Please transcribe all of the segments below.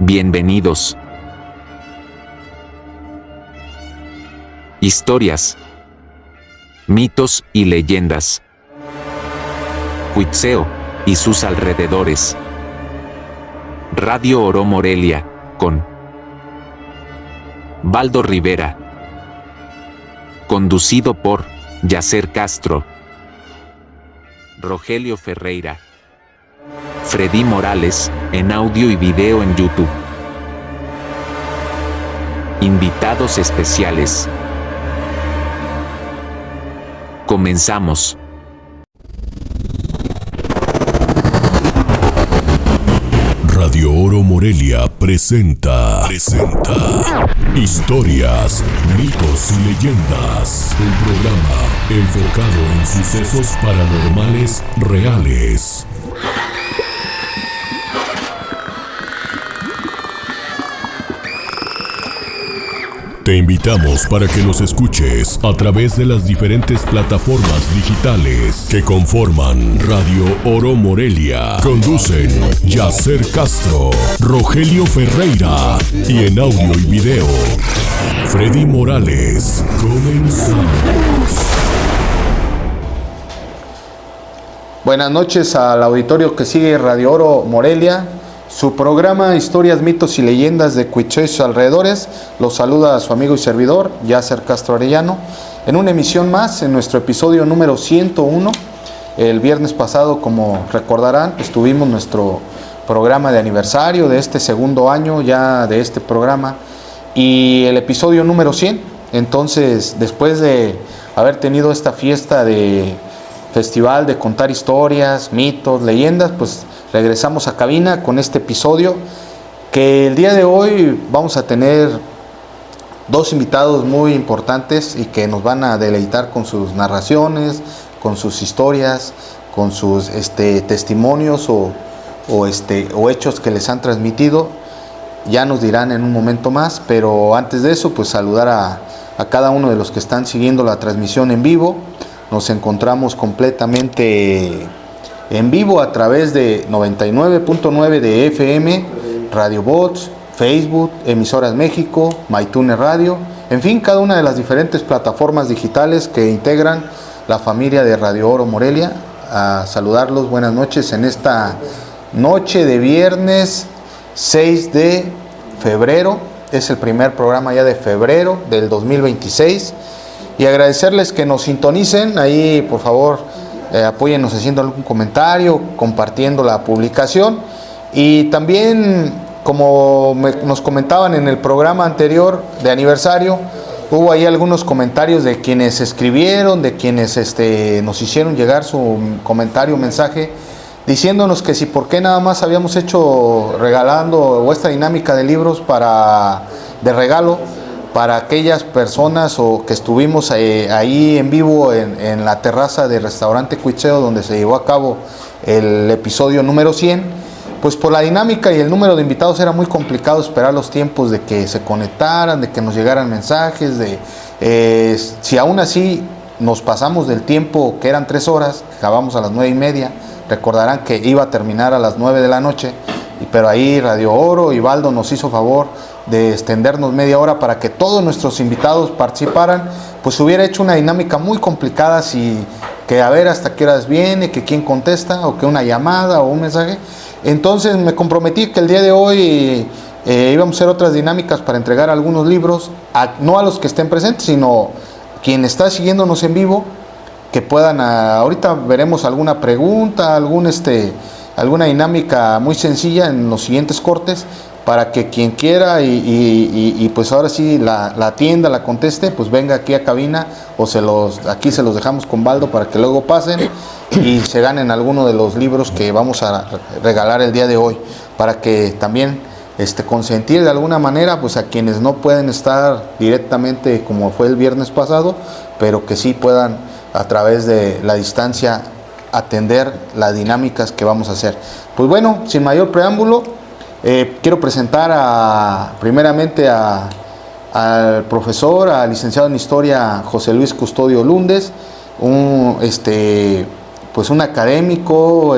Bienvenidos. Historias, mitos y leyendas. Cuitzeo y sus alrededores. Radio Oro Morelia, con Baldo Rivera. Conducido por Yacer Castro, Rogelio Ferreira, Freddy Morales, en audio y video en YouTube. Invitados especiales. Comenzamos. Radio Oro Morelia presenta Historias, mitos y leyendas. Un programa enfocado en sucesos paranormales reales. Te invitamos para que nos escuches a través de las diferentes plataformas digitales que conforman Radio Oro Morelia. Conducen Yacer Castro, Rogelio Ferreira y en audio y video, Freddy Morales. Comenzamos. Buenas noches al auditorio que sigue Radio Oro Morelia. Su programa Historias, mitos y leyendas de Cuitzeo y sus alrededores. Los saluda a su amigo y servidor, Yacer Castro Arellano, en una emisión más, en nuestro episodio número 101. El viernes pasado, como recordarán, tuvimos nuestro programa de aniversario de este segundo año ya de este programa y el episodio número 100. Entonces, después de haber tenido esta fiesta de festival de contar historias, mitos, leyendas, pues regresamos a cabina con este episodio que el día de hoy vamos a tener dos invitados muy importantes y que nos van a deleitar con sus narraciones, con sus historias, con sus testimonios o hechos que les han transmitido. Ya nos dirán en un momento más, pero antes de eso, pues saludar a cada uno de los que están siguiendo la transmisión en vivo. Nos encontramos completamente en vivo a través de 99.9 de FM, Radio Bots, Facebook, Emisoras México, MyTuner Radio, en fin, cada una de las diferentes plataformas digitales que integran la familia de Radio Oro Morelia. A saludarlos, buenas noches en esta noche de viernes 6 de febrero, es el primer programa ya de febrero del 2026. Y agradecerles que nos sintonicen, ahí por favor apóyennos haciendo algún comentario, compartiendo la publicación. Y también, como nos comentaban en el programa anterior de aniversario, hubo ahí algunos comentarios de quienes escribieron, de quienes nos hicieron llegar su comentario, mensaje, diciéndonos que si por qué nada más habíamos hecho regalando o esta dinámica de libros de regalo para aquellas personas o que estuvimos ahí en vivo en la terraza del restaurante Cuitzeo, donde se llevó a cabo el episodio número 100, pues por la dinámica y el número de invitados era muy complicado esperar los tiempos de que se conectaran, de que nos llegaran mensajes, si aún así nos pasamos del tiempo, que eran 3 horas, acabamos a las 9:30, recordarán que iba a terminar a las 9 de la noche, pero ahí Radio Oro y Baldo nos hizo favor de extendernos media hora para que todos nuestros invitados participaran. Pues hubiera hecho una dinámica muy complicada, que a ver hasta qué horas viene, que quién contesta, o que una llamada o un mensaje. Entonces me comprometí que el día de hoy íbamos a hacer otras dinámicas para entregar algunos libros, no a los que estén presentes, sino quien está siguiéndonos en vivo, que puedan, ahorita veremos alguna pregunta, alguna dinámica muy sencilla en los siguientes cortes, para que quien quiera y pues ahora sí la atienda, la conteste, pues venga aquí a cabina, o aquí se los dejamos con Baldo para que luego pasen y se ganen alguno de los libros que vamos a regalar el día de hoy, para que también consentir de alguna manera pues a quienes no pueden estar directamente como fue el viernes pasado, pero que sí puedan a través de la distancia atender las dinámicas que vamos a hacer. Pues bueno, sin mayor preámbulo, quiero presentar primeramente al profesor, al licenciado en Historia José Luis Custodio Lúndez, un académico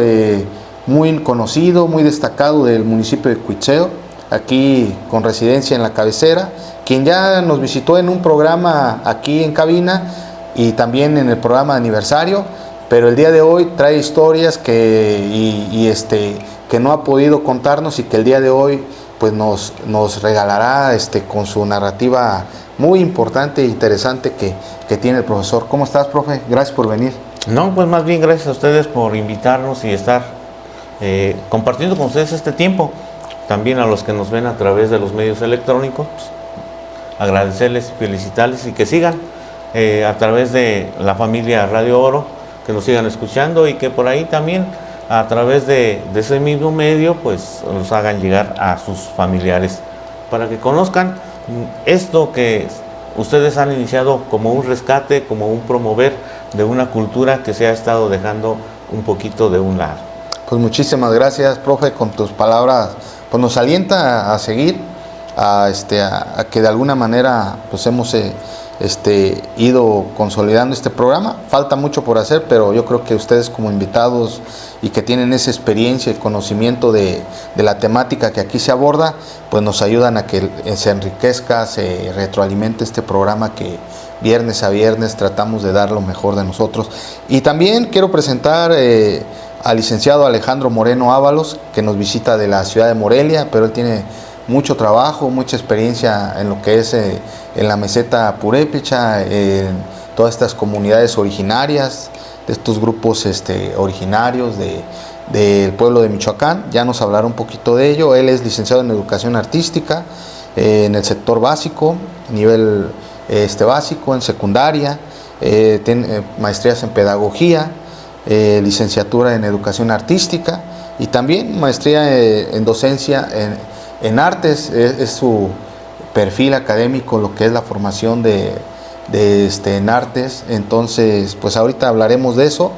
muy conocido, muy destacado del municipio de Cuitzeo, aquí con residencia en la cabecera, quien ya nos visitó en un programa aquí en cabina y también en el programa de aniversario, pero el día de hoy trae historias que no ha podido contarnos y que el día de hoy pues nos regalará con su narrativa muy importante e interesante que tiene el profesor. ¿Cómo estás, profe? Gracias por venir. No, pues más bien gracias a ustedes por invitarnos y estar compartiendo con ustedes este tiempo. También a los que nos ven a través de los medios electrónicos, pues, agradecerles, felicitarles y que sigan a través de la familia Radio Oro, que nos sigan escuchando y que por ahí también a través de ese mismo medio pues los hagan llegar a sus familiares para que conozcan esto que ustedes han iniciado como un rescate, como un promover de una cultura que se ha estado dejando un poquito de un lado. Pues muchísimas gracias, profe, con tus palabras pues nos alienta a seguir, a que de alguna manera pues hemos ido consolidando este programa. Falta mucho por hacer, pero yo creo que ustedes como invitados y que tienen esa experiencia y conocimiento de la temática que aquí se aborda, pues nos ayudan a que se enriquezca, se retroalimente este programa que viernes a viernes tratamos de dar lo mejor de nosotros. Y también quiero presentar al licenciado Alejandro Moreno Ábalos, que nos visita de la ciudad de Morelia, pero él tiene mucho trabajo, mucha experiencia en lo que es en la meseta purépecha, en todas estas comunidades originarias, de estos grupos originarios del pueblo de Michoacán. Ya nos hablará un poquito de ello. Él es licenciado en educación artística en el sector básico, nivel básico, en secundaria, tiene maestrías en pedagogía, licenciatura en educación artística y también maestría en docencia en artes. Es su perfil académico, lo que es la formación en artes. Entonces pues ahorita hablaremos de eso.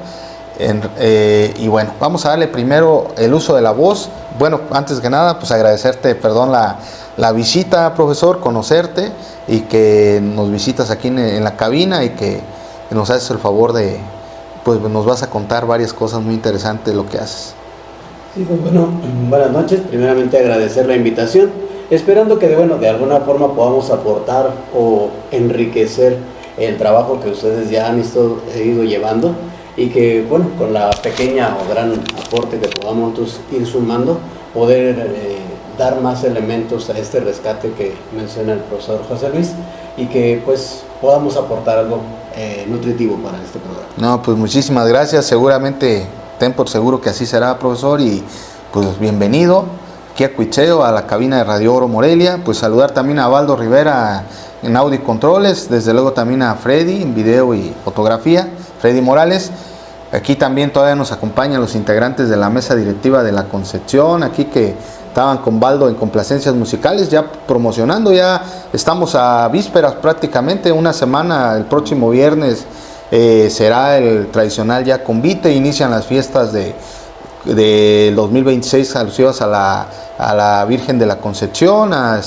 Y bueno, vamos a darle primero el uso de la voz. Bueno, antes que nada pues agradecerte, perdón, la visita, profesor, conocerte y que nos visitas aquí en la cabina y que nos haces el favor de, pues nos vas a contar varias cosas muy interesantes de lo que haces. Sí, pues bueno, buenas noches. Primeramente agradecer la invitación, esperando que de alguna forma podamos aportar o enriquecer el trabajo que ustedes ya han ido llevando y que bueno, con la pequeña o gran aporte que podamos ir sumando, poder dar más elementos a este rescate que menciona el profesor José Luis y que pues podamos aportar algo nutritivo para este programa. No, pues muchísimas gracias, seguramente ten por seguro que así será, profesor, y pues bienvenido aquí a Cuicheo, a la cabina de Radio Oro Morelia. Pues saludar también a Valdo Rivera en audio y controles, desde luego también a Freddy en video y fotografía, Freddy Morales. Aquí también todavía nos acompañan los integrantes de la mesa directiva de la Concepción, aquí que estaban con Valdo en complacencias musicales, ya promocionando. Ya estamos a vísperas prácticamente, una semana, el próximo viernes será el tradicional ya convite, inician las fiestas de 2026 alusivas a la Virgen de la Concepción, a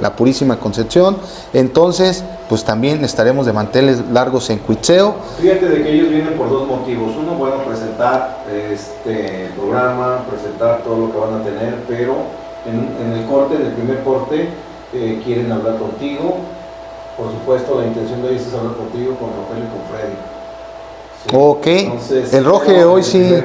la Purísima Concepción. Entonces pues también estaremos de manteles largos en Cuicheo. Fíjate de que ellos vienen por dos motivos. Uno, bueno, presentar este programa, presentar todo lo que van a tener, pero en el primer corte, quieren hablar contigo. Por supuesto, la intención de ellos es hablar contigo, con Rogelio y con Freddy. Sí. Ok, entonces, el Roge hoy sí,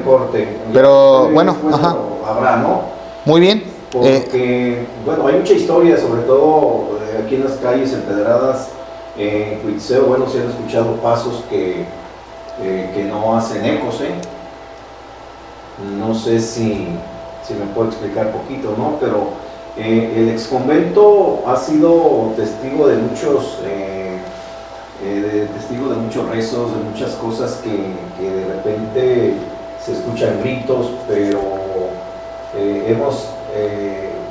pero bueno, ajá. Habrá, ¿no? Muy bien. Porque, bueno, hay mucha historia, sobre todo aquí en las calles empedradas, en Cuitzeo. Bueno, se han escuchado pasos que no hacen ecos, No sé si me puedo explicar poquito, ¿no? Pero el exconvento ha sido testigo de muchos rezos, de muchas cosas que de repente se escuchan gritos, pero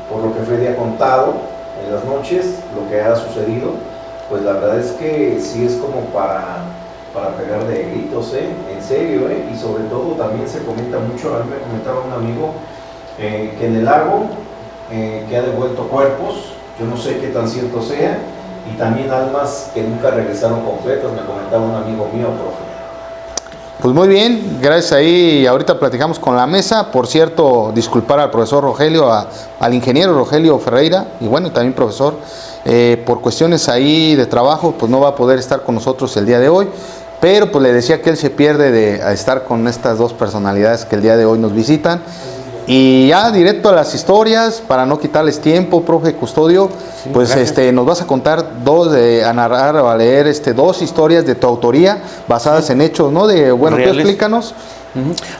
por lo que Freddy ha contado en las noches, lo que ha sucedido, pues la verdad es que sí es como para pegar de gritos, en serio, y sobre todo también se comenta mucho. A mí me comentaba un amigo que en el lago que ha devuelto cuerpos, yo no sé qué tan cierto sea, y también almas que nunca regresaron completas, me comentaba un amigo mío, profe. Pues muy bien, gracias ahí. Ahorita platicamos con la mesa. Por cierto, disculpar al profesor Rogelio, al ingeniero Rogelio Ferreira, y bueno, también profesor, por cuestiones ahí de trabajo, pues no va a poder estar con nosotros el día de hoy. Pero pues le decía que él se pierde de estar con estas dos personalidades que el día de hoy nos visitan. Y ya directo a las historias, para no quitarles tiempo, profe Custodio, sí, pues nos vas a contar a narrar o a leer dos historias de tu autoría, basadas en hechos, ¿no? Bueno, tú explícanos.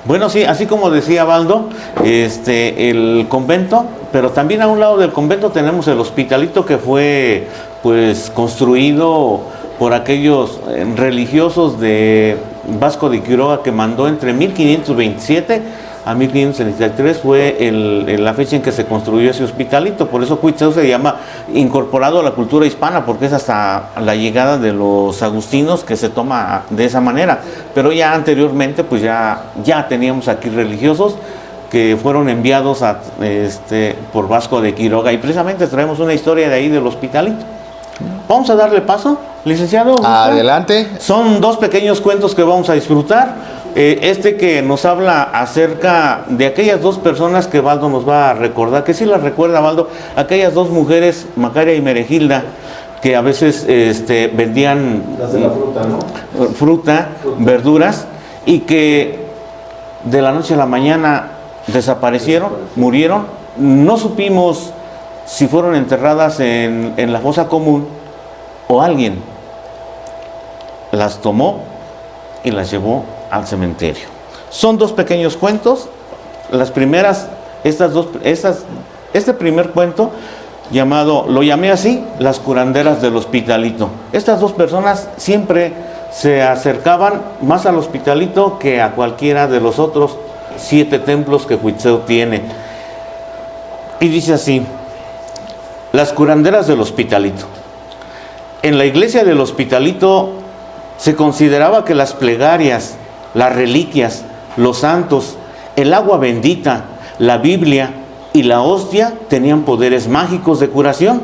Bueno, sí, así como decía Baldo, el convento, pero también a un lado del convento tenemos el hospitalito que fue pues construido por aquellos religiosos de Vasco de Quiroga, que mandó entre 1527 a 1533 fue la fecha en que se construyó ese hospitalito. Por eso Cuitzeo se llama incorporado a la cultura hispana, porque es hasta la llegada de los agustinos que se toma de esa manera. Pero ya anteriormente pues ya teníamos aquí religiosos que fueron enviados por Vasco de Quiroga, y precisamente traemos una historia de ahí del hospitalito. Vamos a darle paso, licenciado. Adelante. Son dos pequeños cuentos que vamos a disfrutar. Que nos habla acerca de aquellas dos personas que Baldo nos va a recordar, que sí las recuerda Baldo, aquellas dos mujeres, Macaria y Meregilda, que a veces vendían las de la fruta, ¿no? Fruta, verduras, y que de la noche a la mañana desaparecieron, murieron. No supimos si fueron enterradas en la fosa común o alguien las tomó y las llevó al cementerio. Son dos pequeños cuentos. Las primeras, este primer cuento lo llamé así, las curanderas del hospitalito. Estas dos personas siempre se acercaban más al hospitalito que a cualquiera de los otros 7 templos que Cuitzeo tiene. Y dice así: las curanderas del hospitalito. En la iglesia del hospitalito se consideraba que las plegarias, las reliquias, los santos, el agua bendita, la Biblia y la hostia tenían poderes mágicos de curación.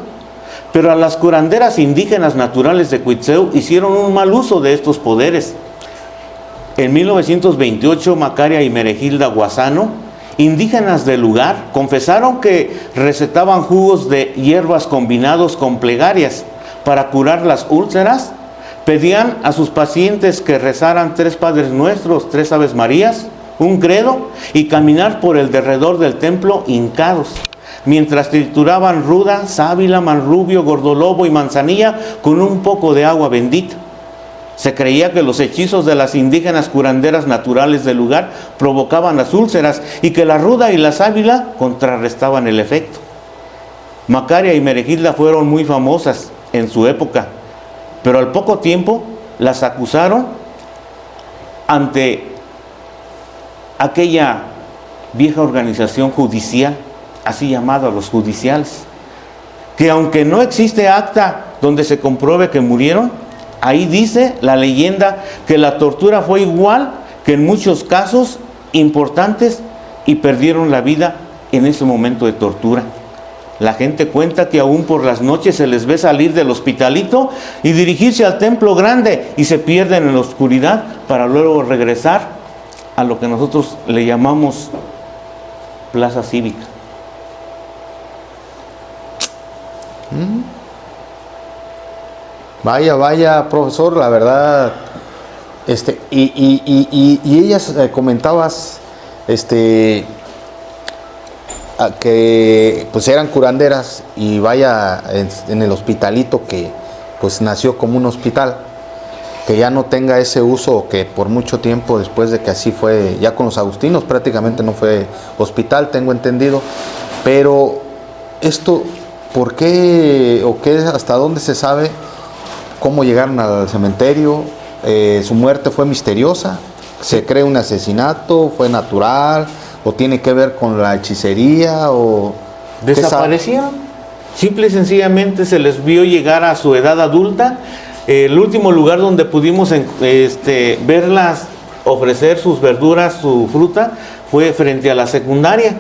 Pero a las curanderas indígenas naturales de Cuitzeo hicieron un mal uso de estos poderes. En 1928, Macaria y Meregilda Guasano, indígenas del lugar, confesaron que recetaban jugos de hierbas combinados con plegarias para curar las úlceras. Pedían a sus pacientes que rezaran 3 Padres Nuestros, 3 Aves Marías, un credo y caminar por el derredor del templo hincados, mientras trituraban ruda, sábila, manrubio, gordolobo y manzanilla con un poco de agua bendita. Se creía que los hechizos de las indígenas curanderas naturales del lugar provocaban las úlceras y que la ruda y la sábila contrarrestaban el efecto. Macaria y Meregilda fueron muy famosas en su época, pero al poco tiempo las acusaron ante aquella vieja organización judicial, así llamada los judiciales, que aunque no existe acta donde se compruebe que murieron, ahí dice la leyenda que la tortura fue igual que en muchos casos importantes y perdieron la vida en ese momento de tortura. La gente cuenta que aún por las noches se les ve salir del hospitalito y dirigirse al templo grande y se pierden en la oscuridad para luego regresar a lo que nosotros le llamamos plaza cívica. Vaya, profesor, la verdad, y ellas comentabas, que pues eran curanderas, y vaya, en el hospitalito que pues nació como un hospital, que ya no tenga ese uso, que por mucho tiempo después de que así fue, ya con los agustinos prácticamente no fue hospital, tengo entendido. Pero esto, ¿por qué o qué, hasta dónde se sabe cómo llegaron al cementerio? ¿Su muerte fue misteriosa? ¿Se cree un asesinato? ¿Fue natural? ¿O tiene que ver con la hechicería? ¿O desaparecieron? Simple y sencillamente se les vio llegar a su edad adulta. El último lugar donde pudimos verlas ofrecer sus verduras, su fruta, fue frente a la secundaria.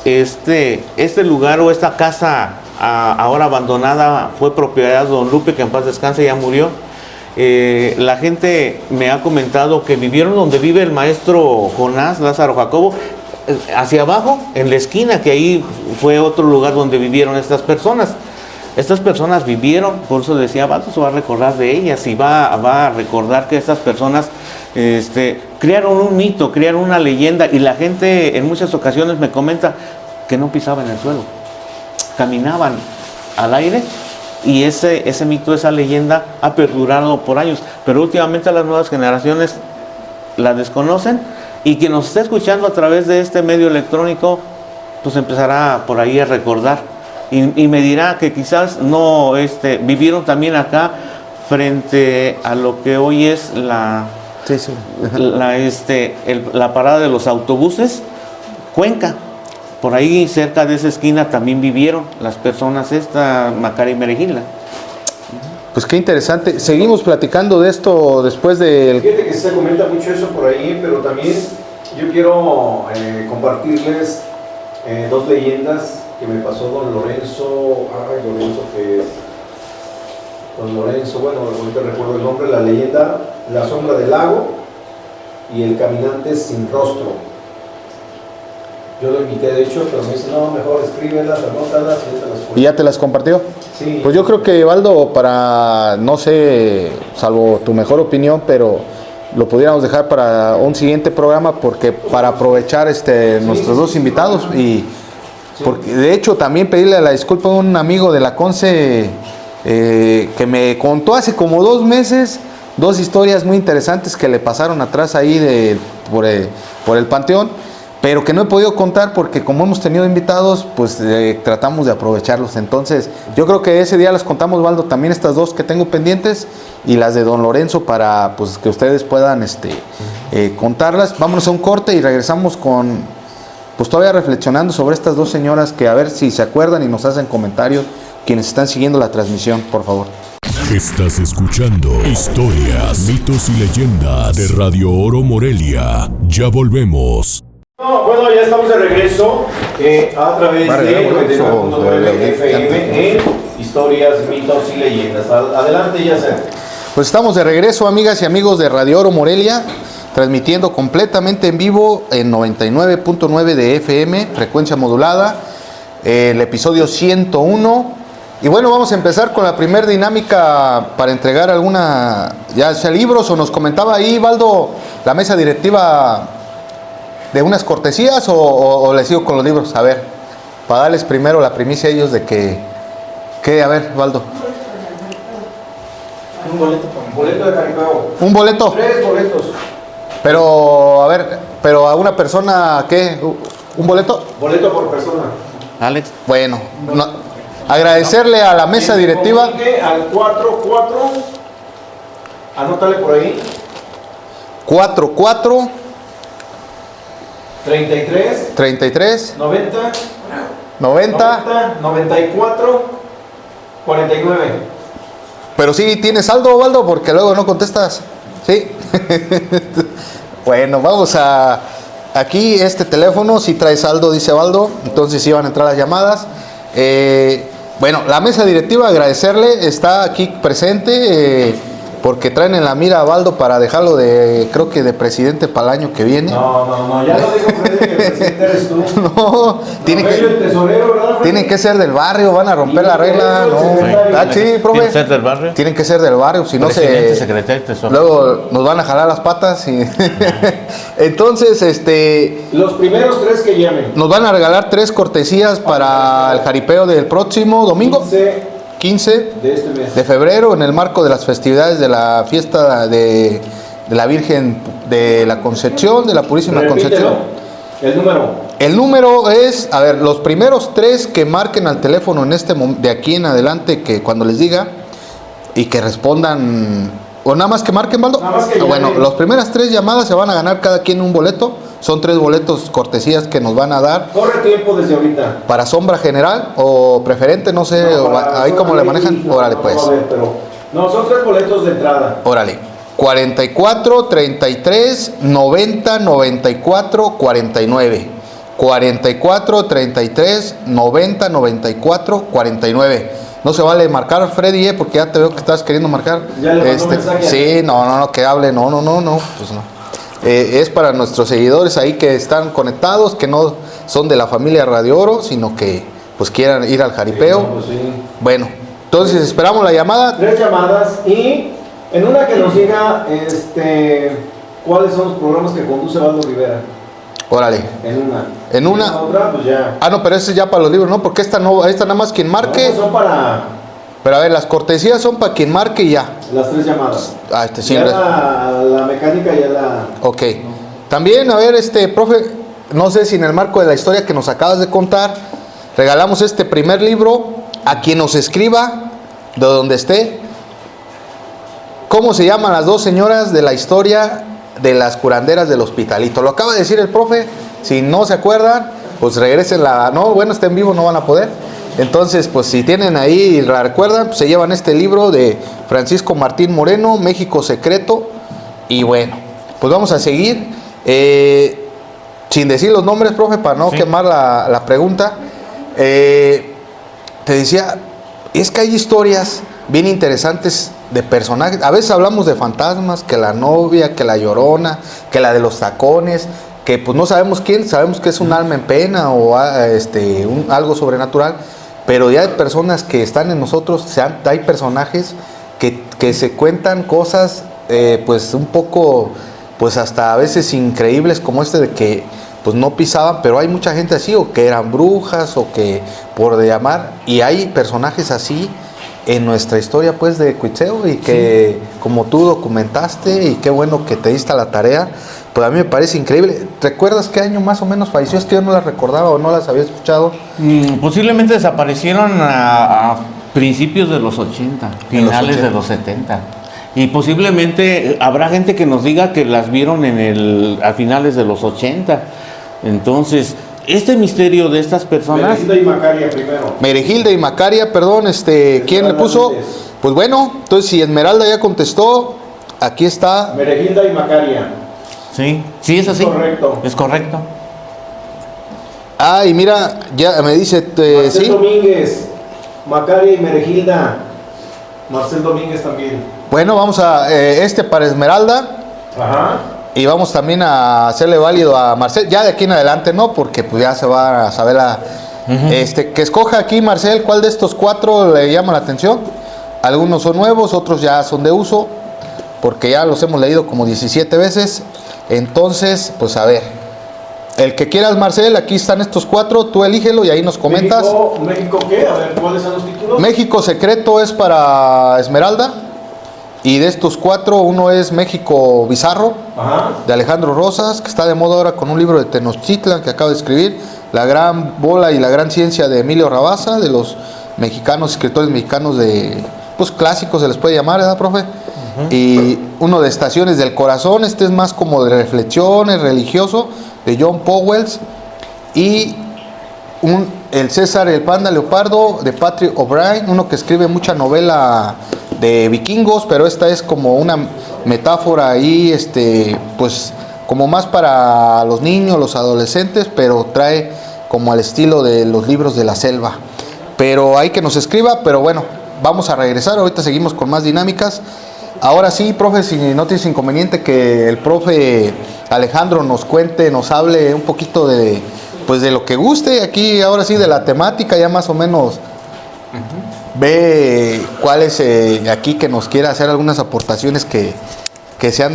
Este lugar o esta casa ahora abandonada fue propiedad de don Lupe, que en paz descanse, ya murió. La gente me ha comentado que vivieron donde vive el maestro Jonás Lázaro Jacobo, hacia abajo, en la esquina, que ahí fue otro lugar donde vivieron estas personas. Estas personas vivieron, por eso decía, Valdo se va a recordar de ellas y va a recordar que estas personas crearon un mito, crearon una leyenda, y la gente en muchas ocasiones me comenta que no pisaban el suelo, caminaban al aire, y ese mito, esa leyenda ha perdurado por años, pero últimamente las nuevas generaciones la desconocen, y quien nos esté escuchando a través de este medio electrónico pues empezará por ahí a recordar y me dirá que quizás no vivieron también acá frente a lo que hoy es la parada de los autobuses, Cuenca. Por ahí cerca de esa esquina también vivieron las personas Macario y Meregila. Pues qué interesante. Seguimos platicando de esto después del... Fíjate que se comenta mucho eso por ahí, pero también yo quiero compartirles dos leyendas que me pasó don Lorenzo. Que es don Lorenzo, bueno, ahorita recuerdo el nombre, la leyenda La sombra del lago y el caminante sin rostro. Yo lo invité, de hecho, pero me dice, no, mejor escríbelas, anótalas y yo te las cuento. ¿Y ya te las compartió? Sí. Pues yo creo que, Valdo, para, no sé, salvo tu mejor opinión, pero lo pudiéramos dejar para un siguiente programa, porque para aprovechar nuestros dos invitados, y porque de hecho también pedirle la disculpa a un amigo de la Conce que me contó hace como 2 meses 2 historias muy interesantes que le pasaron atrás ahí por el Panteón, pero que no he podido contar porque como hemos tenido invitados, pues tratamos de aprovecharlos. Entonces, yo creo que ese día las contamos, Valdo, también estas 2 que tengo pendientes y las de don Lorenzo para pues que ustedes puedan contarlas. Vámonos a un corte y regresamos pues todavía reflexionando sobre estas 2 señoras, que a ver si se acuerdan y nos hacen comentarios quienes están siguiendo la transmisión, por favor. Estás escuchando Historias, mitos y leyendas de Radio Oro Morelia. Ya volvemos. Bueno, ya estamos de regreso a través de 99.9 FM en Historias, mitos y leyendas. Adelante, Yasser. Pues estamos de regreso, amigas y amigos de Radio Oro Morelia, transmitiendo completamente en vivo en 99.9 de FM, frecuencia modulada, el episodio 101. Y bueno, vamos a empezar con la primera dinámica para entregar ya sea libros, o nos comentaba ahí, Valdo, la mesa directiva de unas cortesías, o les sigo con los libros. A ver, para darles primero la primicia a ellos de que a ver, Valdo. Un boleto de Jaripeo. ¿Un boleto? 3 boletos. Pero, a ver, a una persona, ¿qué? ¿Un boleto? Boleto por persona. Alex. Bueno, agradecerle a la mesa directiva. Al 44, anótale por ahí. 44 33 90 94 49. Pero sí, ¿tienes saldo, Valdo? Porque luego no contestas. Sí. Bueno, vamos a... Aquí este teléfono sí trae saldo, dice Valdo. Entonces sí van a entrar las llamadas. Bueno, la mesa directiva, agradecerle. Está aquí presente porque traen en la mira a Valdo para dejarlo creo que de presidente para el año que viene. No, ya lo dijo Freddy, que el presidente eres tú. No, tienen que ser del barrio, van a romper la regla. Sí, profe. ¿Tienen que ser del barrio? Tienen que ser del barrio, si no Presidente, secretario de Tesoro. luego nos van a jalar las patas. Entonces, los primeros 3 que llamen. nos van a regalar 3 cortesías para el jaripeo del próximo domingo. 15 de este mes de febrero, en el marco de las festividades de la fiesta de la Virgen de la Concepción, de la Purísima Concepción. El número es, a ver, los primeros 3 que marquen al teléfono de aquí en adelante, que cuando les diga, y que respondan, o nada más que marquen, Valdo. Bueno, las primeras 3 llamadas se van a ganar cada quien un boleto. Son 3 boletos cortesías que nos van a dar. Corre tiempo desde ahorita. Para sombra general o preferente, no sé, ahí como le manejan. Órale, pues. No, son 3 boletos de entrada. Órale. 44, 33, 90, 94, 49. 44, 33, 90, 94, 49. No se vale marcar, Freddy, porque ya te veo que estás queriendo marcar. Ya le mandó mensaje. Sí, no, que hable, no, pues no. Es para nuestros seguidores ahí que están conectados, que no son de la familia Radio Oro, sino que pues quieran ir al jaripeo. Sí, no, pues sí. Bueno, entonces esperamos la llamada. 3 llamadas y en una que nos diga cuáles son los programas que conduce Valdo Rivera. Órale. En una. Y la otra, pues ya. Ah, no, pero ese es ya para los libros, ¿no? Porque esta nada más quien marque. No, son para Pero a ver, las cortesías son para quien marque y ya. las 3 llamadas. Ah, sí. Ya la mecánica ya la... Ok. También, a ver, profe, no sé si en el marco de la historia que nos acabas de contar, regalamos este primer libro a quien nos escriba, de donde esté. ¿Cómo se llaman las 2 señoras de la historia de las curanderas del Hospitalito? Lo acaba de decir el profe. Si no se acuerdan, pues regresen no, bueno, está en vivo, no van a poder. Entonces, pues si tienen ahí y la recuerdan, pues se llevan este libro de Francisco Martín Moreno, México Secreto. Y bueno, pues vamos a seguir. Sin decir los nombres, profe, para no quemar la pregunta. Te decía, es que hay historias bien interesantes de personajes. A veces hablamos de fantasmas, que la novia, que la llorona, que la de los tacones, que pues no sabemos quién, sabemos que es un alma en pena o algo sobrenatural, pero ya hay personas que están en nosotros, hay personajes que se cuentan cosas pues un poco, pues hasta a veces increíbles, como de que pues no pisaban, pero hay mucha gente así, o que eran brujas, o que por llamar, y hay personajes así en nuestra historia pues de Cuitzeo, y que como tú documentaste, y qué bueno que te diste la tarea, pues a mí me parece increíble. ¿Recuerdas qué año más o menos falleció? Es que yo no las recordaba o no las había escuchado. Posiblemente desaparecieron a principios de los 80, finales de los 70. Y posiblemente habrá gente que nos diga que las vieron a finales de los 80. Entonces, este misterio de estas personas... Meregilda y Macaria primero. Meregilda y Macaria, perdón, ¿quién le puso? Pues bueno, entonces si Esmeralda ya contestó, aquí está. Meregilda y Macaria. Sí, es así. Correcto. Es correcto. Ah, y mira, ya me dice, Marcel ¿sí? Domínguez, Macaria y Meregilda. Marcel Domínguez también. Bueno, vamos a para Esmeralda. Ajá. Y vamos también a hacerle válido a Marcel, ya de aquí en adelante no, porque pues ya se va a saber que escoja aquí Marcel, ¿cuál de estos 4 le llama la atención? Algunos son nuevos, otros ya son de uso, porque ya los hemos leído como 17 veces. Entonces, pues a ver, el que quieras, Marcel, aquí están estos 4, tú elígelo y ahí nos comentas. ¿México qué? A ver, ¿cuáles son los títulos? México Secreto es para Esmeralda. Y de estos 4, uno es México Bizarro, Ajá. de Alejandro Rosas, que está de moda ahora con un libro de Tenochtitlan que acaba de escribir. La gran bola y la gran ciencia de Emilio Rabasa, de los escritores mexicanos pues clásicos se les puede llamar, ¿verdad, profe? Y uno de Estaciones del Corazón, este es más como de reflexiones, religioso, de John Powells. Y el César el Panda Leopardo, de Patrick O'Brien, uno que escribe mucha novela de vikingos, pero esta es como una metáfora ahí, pues como más para los niños, los adolescentes, pero trae como al estilo de los libros de la selva. Pero hay que nos escriba, pero bueno, vamos a regresar, ahorita seguimos con más dinámicas. Ahora sí, profe, si no tienes inconveniente que el profe Alejandro nos cuente, nos hable un poquito de lo que guste, aquí ahora sí de la temática, ya más o menos ve cuál es aquí que nos quiera hacer algunas aportaciones que sean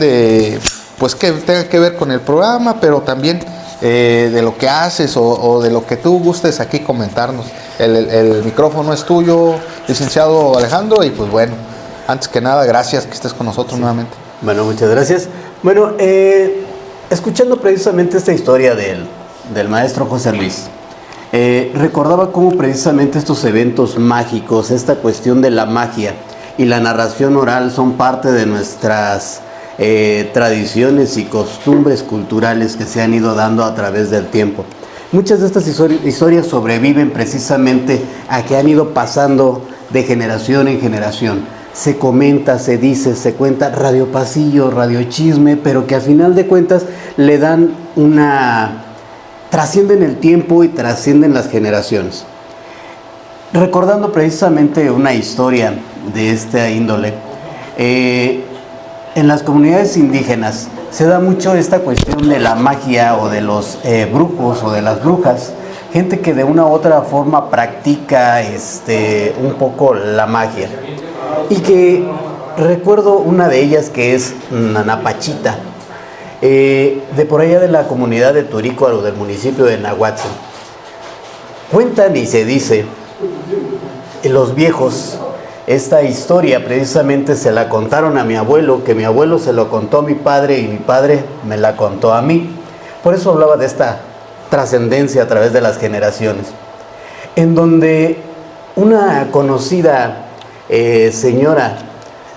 pues que tengan que ver con el programa, pero también de lo que haces o de lo que tú gustes aquí comentarnos. El micrófono es tuyo, licenciado Alejandro, y pues bueno, antes que nada, gracias que estés con nosotros nuevamente. Bueno, muchas gracias. Bueno, escuchando precisamente esta historia del maestro José Luis, recordaba cómo precisamente estos eventos mágicos, esta cuestión de la magia y la narración oral son parte de nuestras tradiciones y costumbres culturales que se han ido dando a través del tiempo. Muchas de estas historias sobreviven precisamente a que han ido pasando de generación en generación. Se comenta, se dice, se cuenta, radio pasillo, radio chisme, pero que a final de cuentas le dan trascienden el tiempo y trascienden las generaciones. recordando precisamente una historia de esta índole, en las comunidades indígenas se da mucho esta cuestión de la magia o de los brujos o de las brujas, gente que de una u otra forma practica un poco la magia. Y que recuerdo una de ellas que es Nanapachita, de por allá de la comunidad de Turícuaro, del municipio de Nahuatzin. Cuentan y se dice, los viejos, esta historia precisamente se la contaron a mi abuelo, que mi abuelo se lo contó a mi padre y mi padre me la contó a mí. Por eso hablaba de esta trascendencia a través de las generaciones, en donde una conocida señora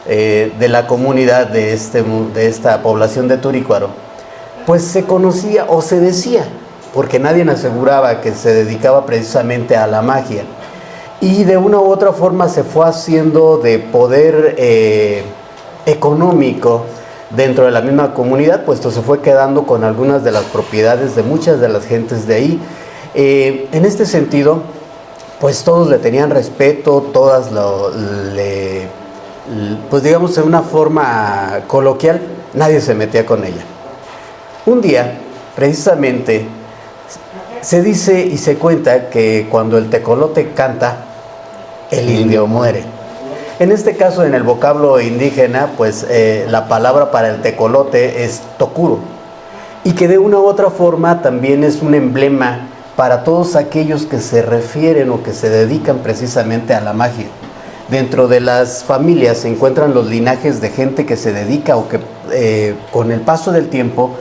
de la comunidad de esta población de Turícuaro, pues se conocía o se decía, porque nadie aseguraba que se dedicaba precisamente a la magia, y de una u otra forma se fue haciendo de poder económico dentro de la misma comunidad, puesto se fue quedando con algunas de las propiedades de muchas de las gentes de ahí. En este sentido, pues todos le tenían respeto, todas pues digamos de una forma coloquial, nadie se metía con ella. Un día, precisamente, se dice y se cuenta que cuando el tecolote canta, el indio muere. En este caso, en el vocablo indígena, pues la palabra para el tecolote es tocuro, y que de una u otra forma también es un emblema para todos aquellos que se refieren o que se dedican precisamente a la magia. Dentro de las familias se encuentran los linajes de gente que se dedica o que con el paso del tiempo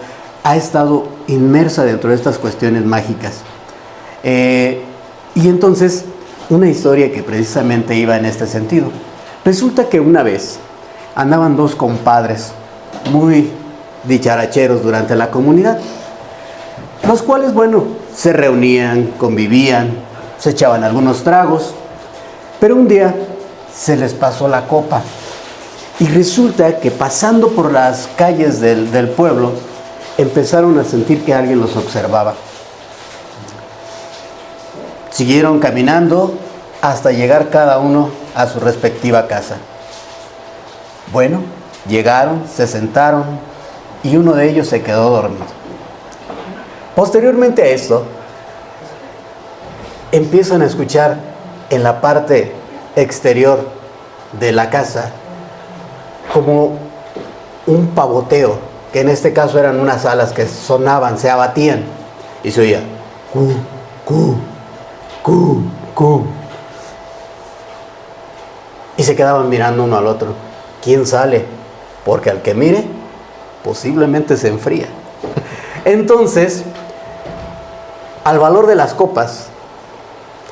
ha estado inmersa dentro de estas cuestiones mágicas. Y entonces, una historia que precisamente iba en este sentido. Resulta que una vez andaban dos compadres muy dicharacheros durante la comunidad, los cuales, bueno, se reunían, convivían, se echaban algunos tragos, pero un día se les pasó la copa y resulta que pasando por las calles del pueblo empezaron a sentir que alguien los observaba. Siguieron caminando hasta llegar cada uno a su respectiva casa. Bueno, llegaron, se sentaron y uno de ellos se quedó dormido. Posteriormente a esto, empiezan a escuchar en la parte exterior de la casa como un pavoteo, que en este caso eran unas alas que sonaban, se abatían y se oía cu, cu, cu, cu. Y se quedaban mirando uno al otro. ¿Quién sale? Porque al que mire, posiblemente se enfría. Entonces, al valor de las copas,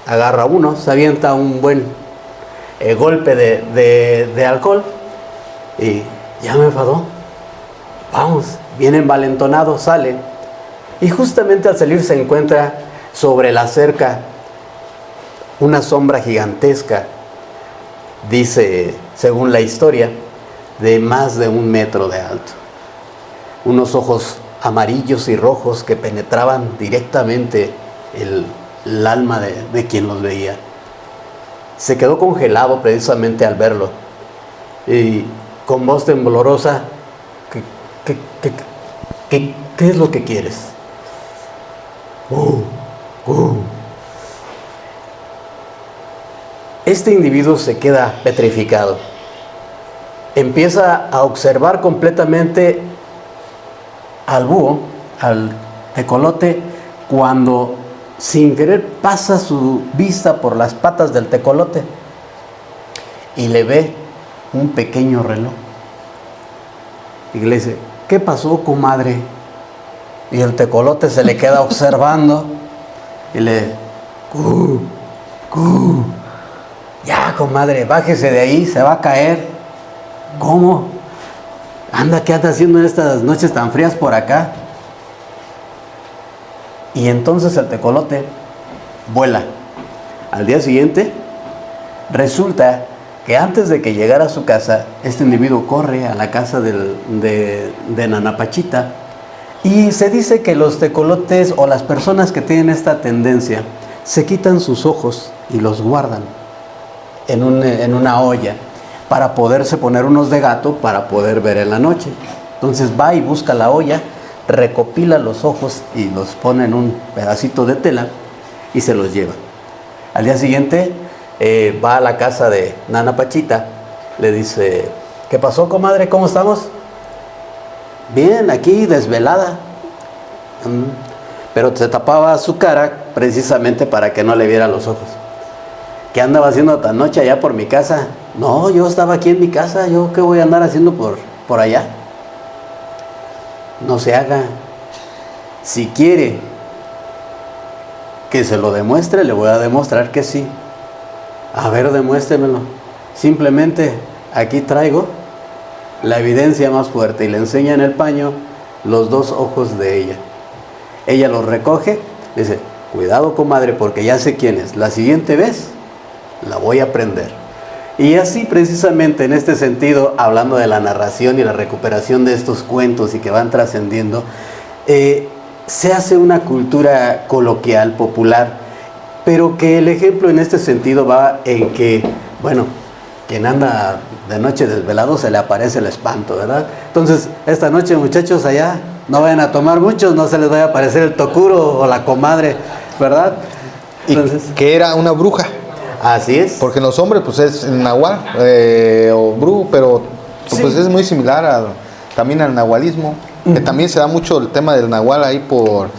agarra uno, se avienta un buen golpe de alcohol y ya me enfadó. Vamos, bien envalentonado, sale. Y justamente al salir se encuentra sobre la cerca una sombra gigantesca, dice, según la historia, de más de 1 metro de alto. Unos ojos amarillos y rojos que penetraban directamente el alma de quien los veía. Se quedó congelado precisamente al verlo y con voz temblorosa, ¿qué es lo que quieres? Este individuo se queda petrificado. Empieza a observar completamente al búho, al tecolote, cuando sin querer pasa su vista por las patas del tecolote y le ve un pequeño reloj. Y le dice, ¿qué pasó, comadre? Y el tecolote se le queda observando y le ya, comadre, bájese de ahí, se va a caer. ¿Cómo? Anda, ¿qué anda haciendo en estas noches tan frías por acá? Y entonces el tecolote vuela. Al día siguiente, resulta que antes de que llegara a su casa, este individuo corre a la casa de Nanapachita, y se dice que los tecolotes o las personas que tienen esta tendencia se quitan sus ojos y los guardan en una olla para poderse poner unos de gato para poder ver en la noche. Entonces va y busca la olla, recopila los ojos y los pone en un pedacito de tela y se los lleva. Al día siguiente va a la casa de Nana Pachita, le dice: ¿qué pasó, comadre? ¿Cómo estamos? Bien, aquí desvelada. Pero se tapaba su cara precisamente para que no le viera los ojos. ¿Qué andaba haciendo tan noche allá por mi casa? No, yo estaba aquí en mi casa. ¿Yo qué voy a andar haciendo por allá? No se haga. Si quiere que se lo demuestre, le voy a demostrar que sí. A ver, demuéstremelo. Simplemente aquí traigo la evidencia más fuerte, y le enseña en el paño los dos ojos de ella. Ella los recoge, dice: cuidado, comadre, porque ya sé quién es. La siguiente vez la voy a prender. Y así, precisamente en este sentido, hablando de la narración y la recuperación de estos cuentos y que van trascendiendo, se hace una cultura coloquial, popular, pero que el ejemplo en este sentido va en que, bueno, quien anda de noche desvelado se le aparece el espanto, ¿verdad? Entonces, esta noche, muchachos, allá no vayan a tomar muchos, no se les vaya a aparecer el tocuro o la comadre, ¿verdad? Entonces, y que era una bruja. Así es. Porque en los hombres pues es el nahual o brujo, pero pues Sí. es muy similar también al nahualismo. Que también se da mucho el tema del nahual ahí por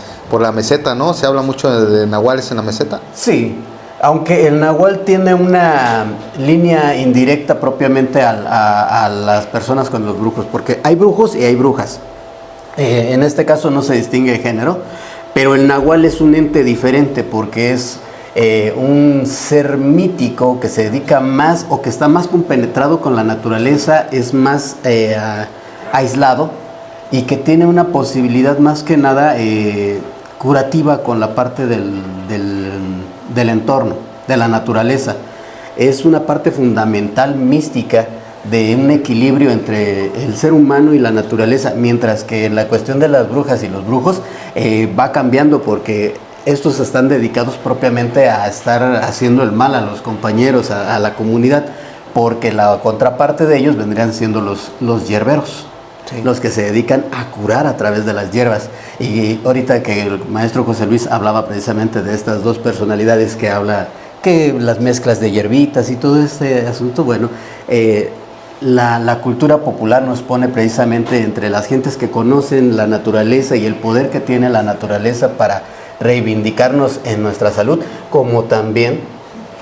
la meseta, ¿no? Se habla mucho de nahuales en la meseta. Sí, aunque el nahual tiene una línea indirecta propiamente a las personas con los brujos, porque hay brujos y hay brujas. En este caso no se distingue el género, pero el nahual es un ente diferente porque es un ser mítico que se dedica más o que está más compenetrado con la naturaleza, es más aislado y que tiene una posibilidad más que nada curativa con la parte del entorno, de la naturaleza. Es una parte fundamental, mística, de un equilibrio entre el ser humano y la naturaleza, mientras que la cuestión de las brujas y los brujos va cambiando porque estos están dedicados propiamente a estar haciendo el mal a los compañeros, a la comunidad, porque la contraparte de ellos vendrían siendo los hierberos. Sí. Los que se dedican a curar a través de las hierbas. Y ahorita que el maestro José Luis hablaba precisamente de estas dos personalidades que habla, que las mezclas de hierbitas y todo este asunto, bueno, la cultura popular nos pone precisamente entre las gentes que conocen la naturaleza y el poder que tiene la naturaleza para reivindicarnos en nuestra salud, como también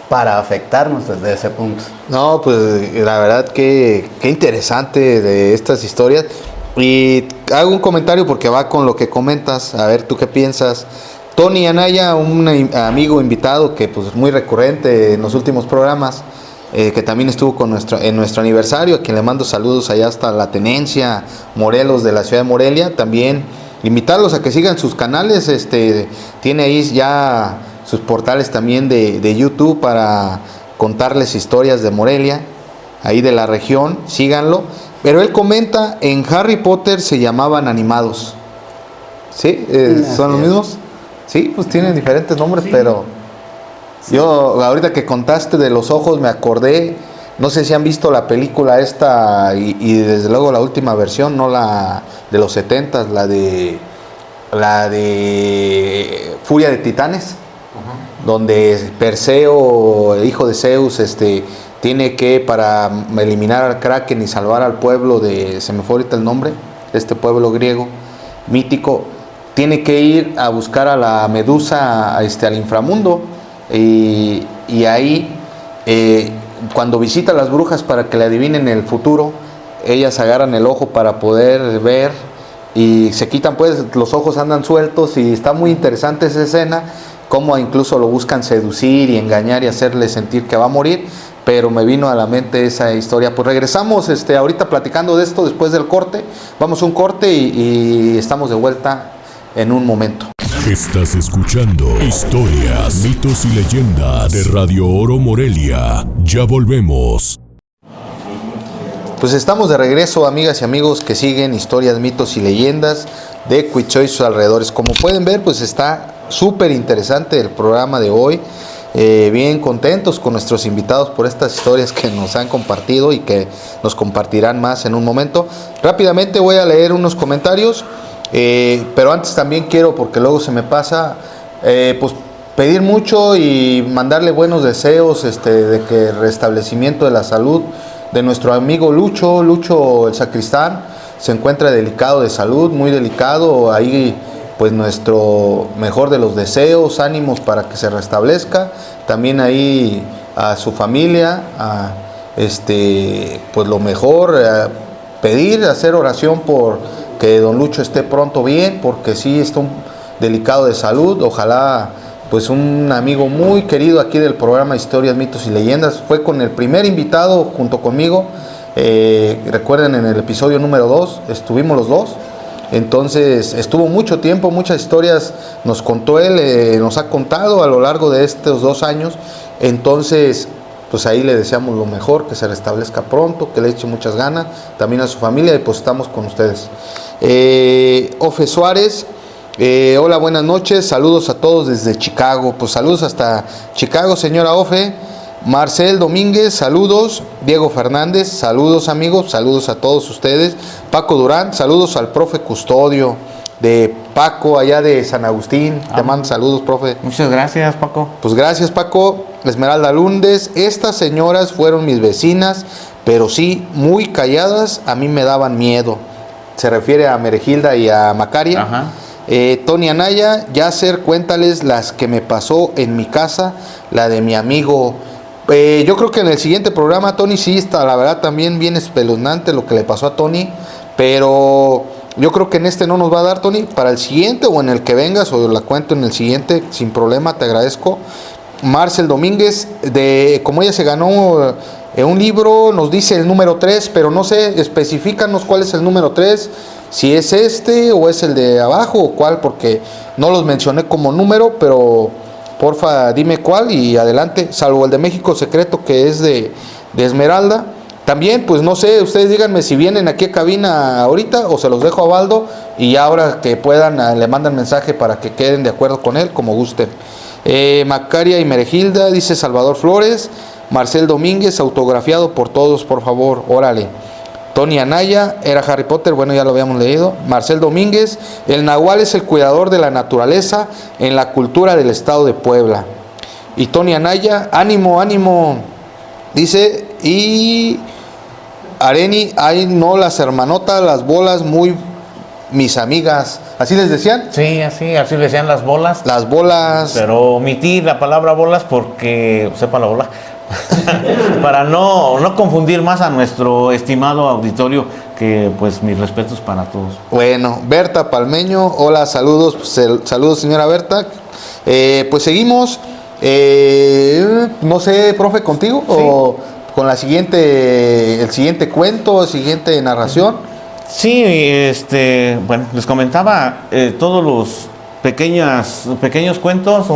para afectarnos desde ese punto. No, pues la verdad que interesante de estas historias. Y hago un comentario porque va con lo que comentas, a ver tú qué piensas. Tony Anaya, un amigo invitado que pues muy recurrente en los últimos programas, que también estuvo en nuestro aniversario, a quien le mando saludos allá hasta la Tenencia, Morelos, de la ciudad de Morelia. También invitarlos a que sigan sus canales, tiene ahí ya sus portales también de YouTube para contarles historias de Morelia, ahí de la región, síganlo. Pero él comenta, en Harry Potter se llamaban animados. ¿Sí? ¿Son los mismos? Sí, pues tienen diferentes nombres, sí. Pero sí. Yo ahorita que contaste de los ojos me acordé, no sé si han visto la película esta y desde luego la última versión, no la de los 70s, la de Furia de Titanes. Donde Perseo, hijo de Zeus, tiene que, para eliminar al Kraken y salvar al pueblo se me fue ahorita el nombre, este pueblo griego mítico, tiene que ir a buscar a la Medusa al inframundo y ahí cuando visita a las brujas para que le adivinen el futuro, ellas agarran el ojo para poder ver y se quitan, pues los ojos andan sueltos, y está muy interesante esa escena, cómo incluso lo buscan seducir y engañar y hacerle sentir que va a morir. Pero me vino a la mente esa historia. Pues regresamos ahorita platicando de esto después del corte. Vamos a un corte y estamos de vuelta en un momento. Estás escuchando Historias, Mitos y Leyendas de Radio Oro Morelia. Ya volvemos. Pues estamos de regreso, amigas y amigos que siguen Historias, Mitos y Leyendas de Cuitzeo y sus alrededores. Como pueden ver, pues está súper interesante el programa de hoy. bien contentos con nuestros invitados por estas historias que nos han compartido y que nos compartirán más en un momento. Rápidamente voy a leer unos comentarios, pero antes también quiero, porque luego se me pasa, pues pedir mucho y mandarle buenos deseos de que el restablecimiento de la salud de nuestro amigo Lucho el sacristán. Se encuentra delicado de salud, muy delicado. Ahí pues nuestro mejor de los deseos, ánimos para que se restablezca. También ahí a su familia, pues lo mejor, pedir, hacer oración por que don Lucho esté pronto bien, porque sí está delicado de salud. Ojalá, pues un amigo muy querido aquí del programa Historias, Mitos y Leyendas, fue con el primer invitado junto conmigo. Recuerden, en el episodio número 2 estuvimos los dos. Entonces estuvo mucho tiempo, muchas historias nos contó él, nos ha contado a lo largo de estos 2 años. Entonces pues ahí le deseamos lo mejor, que se restablezca pronto, que le eche muchas ganas, también a su familia, y pues estamos con ustedes. Ofe Suárez, hola, buenas noches, saludos a todos desde Chicago. Pues saludos hasta Chicago, señora Ofe. Marcel Domínguez, saludos. Diego Fernández, saludos amigos, saludos a todos ustedes. Paco Durán, saludos al profe Custodio de Paco, allá de San Agustín. Te mando saludos, profe. Muchas gracias, Paco. Pues gracias, Paco. Esmeralda Lundes, estas señoras fueron mis vecinas, pero sí, muy calladas, a mí me daban miedo. Se refiere a Meregilda y a Macaria. Ajá. Tony Anaya, Yasser, cuéntales las que me pasó en mi casa, la de mi amigo. Yo creo que en el siguiente programa, Tony, sí está, la verdad, también bien espeluznante lo que le pasó a Tony, pero yo creo que en este no nos va a dar, Tony. Para el siguiente o en el que vengas, o la cuento en el siguiente, sin problema, te agradezco. Marcel Domínguez, como ella se ganó un libro, nos dice el número 3, pero no sé, especifícanos cuál es el número 3, si es este o es el de abajo o cuál, porque no los mencioné como número, pero porfa dime cuál y adelante, salvo el de México Secreto, que es de Esmeralda. También, pues no sé, ustedes díganme si vienen aquí a cabina ahorita o se los dejo a Baldo, y ahora que puedan le mandan mensaje para que queden de acuerdo con él, como gusten. Macaria y Meregilda, dice Salvador Flores. Marcel Domínguez, autografiado por todos, por favor, órale. Tony Anaya, era Harry Potter, bueno, ya lo habíamos leído. Marcel Domínguez, el nahual es el cuidador de la naturaleza en la cultura del estado de Puebla. Y Tony Anaya, ánimo, ánimo, dice. Y Areni, ay no, las hermanotas, las bolas, muy mis amigas, ¿así les decían? Sí, así le decían las bolas. Las bolas. Pero omití la palabra bolas porque sepa la bola. Para no confundir más a nuestro estimado auditorio, que pues mis respetos para todos. Bueno, Berta Palmeño, hola, saludos, pues, saludos señora Berta. Pues seguimos, no sé, profe, contigo, ¿sí? O con el siguiente cuento, siguiente narración. Sí, bueno, les comentaba, todos los pequeños cuentos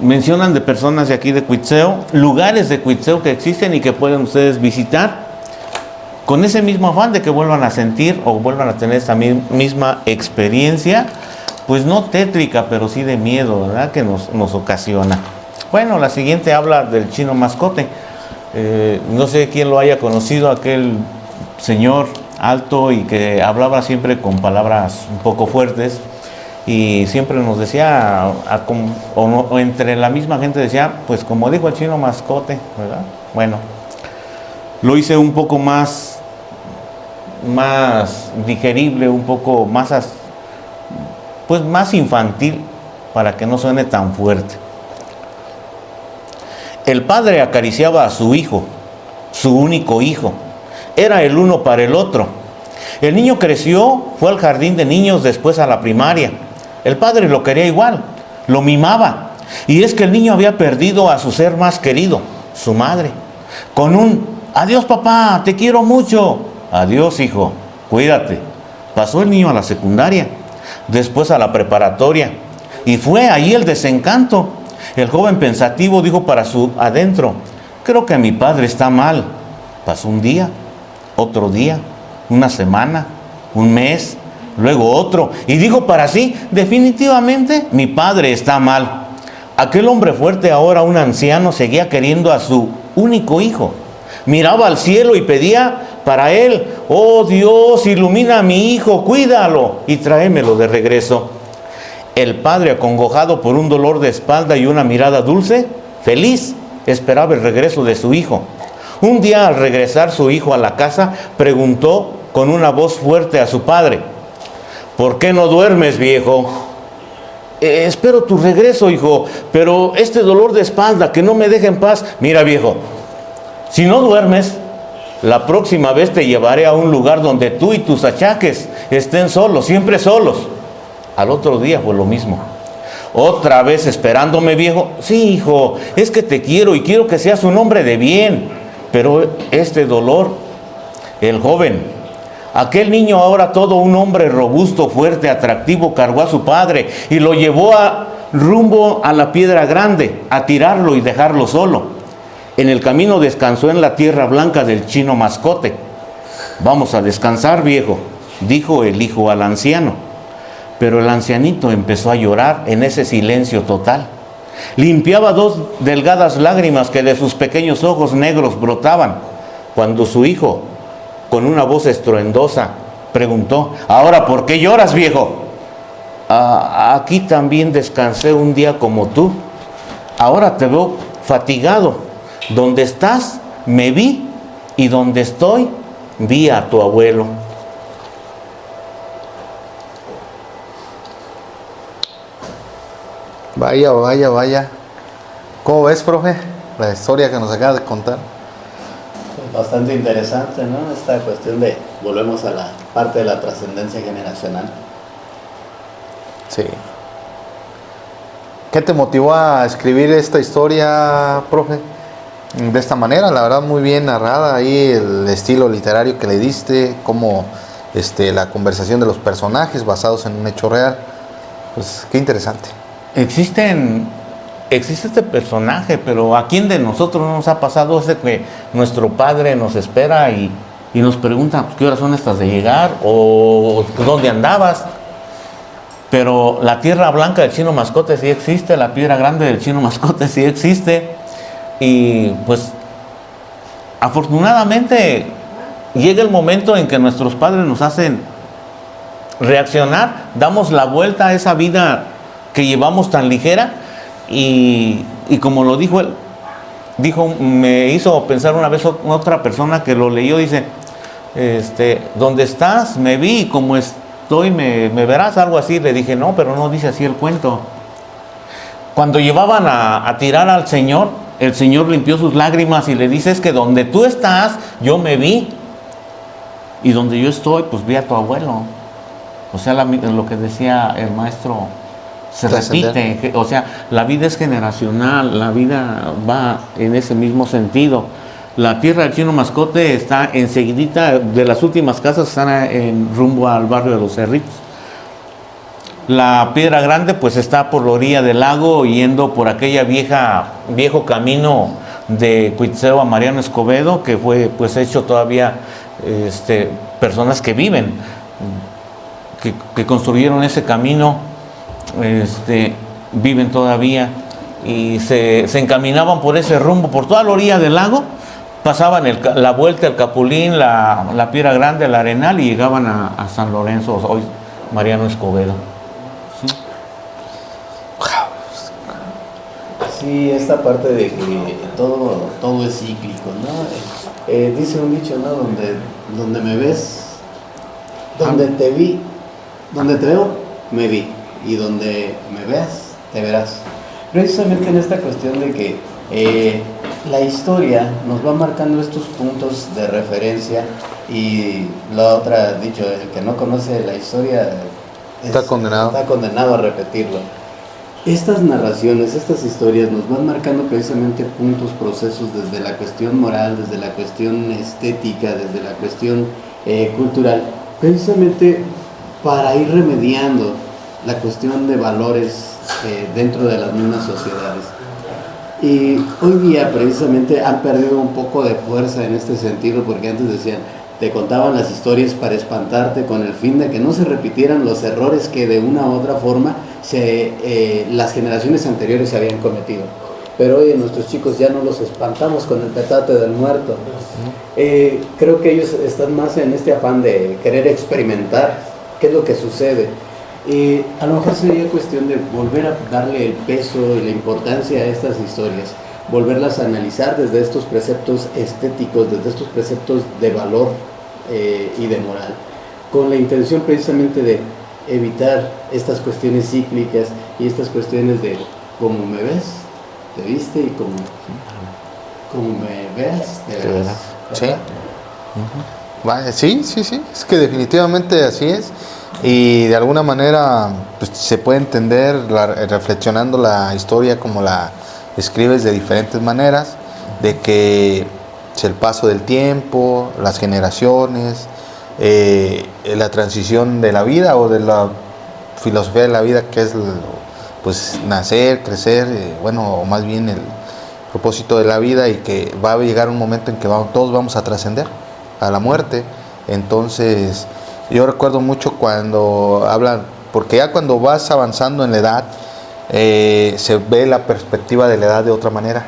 mencionan de personas de aquí de Cuitzeo, lugares de Cuitzeo que existen y que pueden ustedes visitar con ese mismo afán de que vuelvan a sentir o vuelvan a tener esta misma experiencia, pues no tétrica, pero sí de miedo, ¿verdad?, que nos ocasiona. Bueno, la siguiente habla del Chino Mascote. No sé quién lo haya conocido, aquel señor alto y que hablaba siempre con palabras un poco fuertes. Y siempre nos decía, o entre la misma gente decía, pues como dijo el Chino Mascote, ¿verdad? Bueno, lo hice un poco más digerible, un poco más infantil, para que no suene tan fuerte. El padre acariciaba a su hijo, su único hijo. Era el uno para el otro. El niño creció, fue al jardín de niños, después a la primaria. El padre lo quería igual, lo mimaba. Y es que el niño había perdido a su ser más querido, su madre. Con un adiós papá, te quiero mucho. Adiós hijo, cuídate. Pasó el niño a la secundaria, después a la preparatoria. Y fue ahí el desencanto. El joven pensativo dijo para su adentro, creo que mi padre está mal. Pasó un día, otro día, una semana, un mes, luego otro, y dijo para sí, definitivamente mi padre está mal. Aquel hombre fuerte, ahora un anciano, seguía queriendo a su único hijo. Miraba al cielo y pedía para él: oh Dios, ilumina a mi hijo, cuídalo y tráemelo de regreso. El padre, acongojado por un dolor de espalda y una mirada dulce, feliz, esperaba el regreso de su hijo. Un día, al regresar su hijo a la casa, preguntó con una voz fuerte a su padre: ¿por qué no duermes, viejo? Espero tu regreso, hijo, pero este dolor de espalda que no me deja en paz. Mira, viejo, si no duermes, la próxima vez te llevaré a un lugar donde tú y tus achaques estén solos, siempre solos. Al otro día fue lo mismo. ¿Otra vez esperándome, viejo? Sí, hijo, es que te quiero y quiero que seas un hombre de bien. Pero este dolor, el joven, aquel niño ahora todo un hombre robusto, fuerte, atractivo, cargó a su padre y lo llevó rumbo a la Piedra Grande, a tirarlo y dejarlo solo. En el camino descansó en la tierra blanca del Chino Mascote. Vamos a descansar, viejo, dijo el hijo al anciano. Pero el ancianito empezó a llorar en ese silencio total. Limpiaba 2 delgadas lágrimas que de sus pequeños ojos negros brotaban, cuando su hijo, con una voz estruendosa, preguntó: ¿ahora por qué lloras, viejo? Aquí también descansé un día como tú. Ahora te veo fatigado. Donde estás, me vi, y donde estoy, vi a tu abuelo. Vaya, vaya, vaya. ¿Cómo ves, profe? La historia que nos acaba de contar. Bastante interesante, ¿no? Esta cuestión de, volvemos a la parte de la trascendencia generacional. Sí. ¿Qué te motivó a escribir esta historia, profe? De esta manera, la verdad, muy bien narrada ahí, el estilo literario que le diste, como la conversación de los personajes basados en un hecho real. Pues qué interesante. Existe este personaje, pero ¿a quién de nosotros no nos ha pasado ese que nuestro padre nos espera y nos pregunta qué horas son estas de llegar o dónde andabas? Pero la Tierra Blanca del Chino Mascote sí existe, la Piedra Grande del Chino Mascote sí existe, y pues afortunadamente llega el momento en que nuestros padres nos hacen reaccionar, damos la vuelta a esa vida que llevamos tan ligera, y como lo dijo él, me hizo pensar una vez otra persona que lo leyó, dice, ¿dónde estás? Me vi, como estoy, me verás, algo así. Le dije, no, pero no dice así el cuento. Cuando llevaban a tirar al Señor, el Señor limpió sus lágrimas y le dice, es que donde tú estás, yo me vi, y donde yo estoy, pues vi a tu abuelo. O sea, lo que decía el maestro se repite, o sea, la vida es generacional, la vida va en ese mismo sentido. La Tierra del Chino Mascote está enseguidita, de las últimas casas están en rumbo al barrio de Los Cerritos. La Piedra Grande pues está por la orilla del lago, yendo por aquella viejo camino de Cuitzeo a Mariano Escobedo, que fue pues hecho todavía personas que viven, que construyeron ese camino, viven todavía, y se encaminaban por ese rumbo, por toda la orilla del lago, pasaban la vuelta, el Capulín, la Piedra Grande, el Arenal, y llegaban a San Lorenzo, hoy Mariano Escobedo. ¿Sí? Sí, esta parte de que todo es cíclico, ¿no? Dice un dicho, ¿no? Donde me ves, donde te veo, me vi, y donde me veas, te verás. Precisamente en esta cuestión de que la historia nos va marcando estos puntos de referencia, y la otra, dicho, el que no conoce la historia está condenado a repetirlo. Estas narraciones, estas historias nos van marcando precisamente puntos, procesos, desde la cuestión moral, desde la cuestión estética, desde la cuestión cultural, precisamente para ir remediando la cuestión de valores dentro de las mismas sociedades. Y hoy día precisamente han perdido un poco de fuerza en este sentido, porque antes decían, te contaban las historias para espantarte con el fin de que no se repitieran los errores que de una u otra forma las generaciones anteriores se habían cometido. Pero hoy nuestros chicos ya no los espantamos con el petate del muerto. Creo que ellos están más en este afán de querer experimentar qué es lo que sucede. A lo mejor sería cuestión de volver a darle el peso y la importancia a estas historias, volverlas a analizar desde estos preceptos estéticos, desde estos preceptos de valor y de moral, con la intención precisamente de evitar estas cuestiones cíclicas y estas cuestiones de como me ves, te viste, y como me veas, te verás. Sí. Vale, sí, es que definitivamente así es, y de alguna manera pues, se puede entender reflexionando la historia como la escribes de diferentes maneras, de que es el paso del tiempo, las generaciones, la transición de la vida o de la filosofía de la vida, que es pues nacer, crecer, o más bien el propósito de la vida, y que va a llegar un momento en que todos vamos a trascender a la muerte. Entonces yo recuerdo mucho cuando hablan, porque ya cuando vas avanzando en la edad, se ve la perspectiva de la edad de otra manera.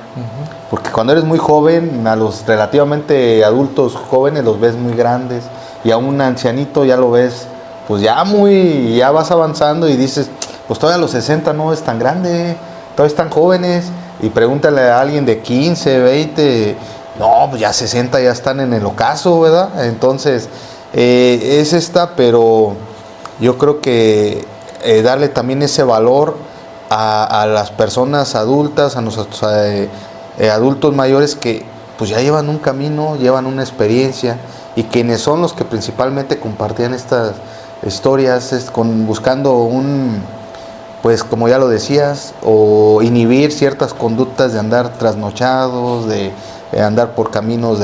Porque cuando eres muy joven, a los relativamente adultos jóvenes los ves muy grandes, y a un ancianito ya lo ves pues ya vas avanzando y dices, pues todavía a los 60 no es tan grande, todavía están jóvenes. Y pregúntale a alguien de 15, 20, no, pues ya 60 ya están en el ocaso, ¿verdad? Entonces es pero yo creo que darle también ese valor a las personas adultas, a nuestros adultos mayores, que pues ya llevan un camino, llevan una experiencia, y quienes son los que principalmente compartían estas historias buscando pues como ya lo decías, o inhibir ciertas conductas de andar trasnochados, de andar por caminos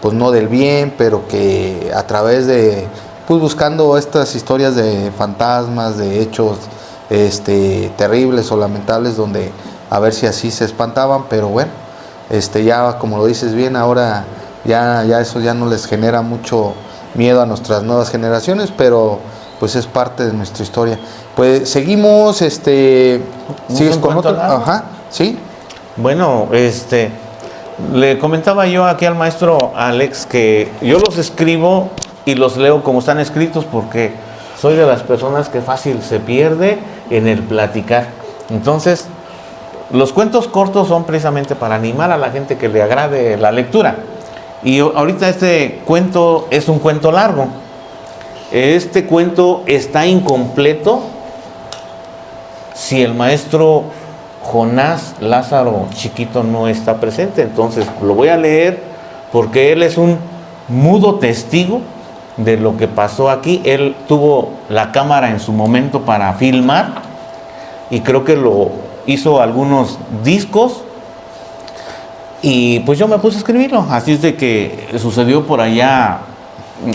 pues no del bien, pero que a través de pues buscando estas historias de fantasmas, de hechos terribles o lamentables, donde a ver si así se espantaban. Pero bueno, ya como lo dices bien, ahora ya eso ya no les genera mucho miedo a nuestras nuevas generaciones, pero pues es parte de nuestra historia. Pues seguimos, sigues con otro. Ajá, sí. Bueno, le comentaba yo aquí al maestro Alex que yo los escribo y los leo como están escritos, porque soy de las personas que fácil se pierde en el platicar. Entonces, los cuentos cortos son precisamente para animar a la gente que le agrade la lectura. Y ahorita este cuento es un cuento largo. Este cuento está incompleto si el maestro Jonás Lázaro Chiquito no está presente. Entonces lo voy a leer porque él es un mudo testigo de lo que pasó aquí. Él tuvo la cámara en su momento para filmar, y creo que lo hizo algunos discos, y pues yo me puse a escribirlo. Así es de que sucedió por allá,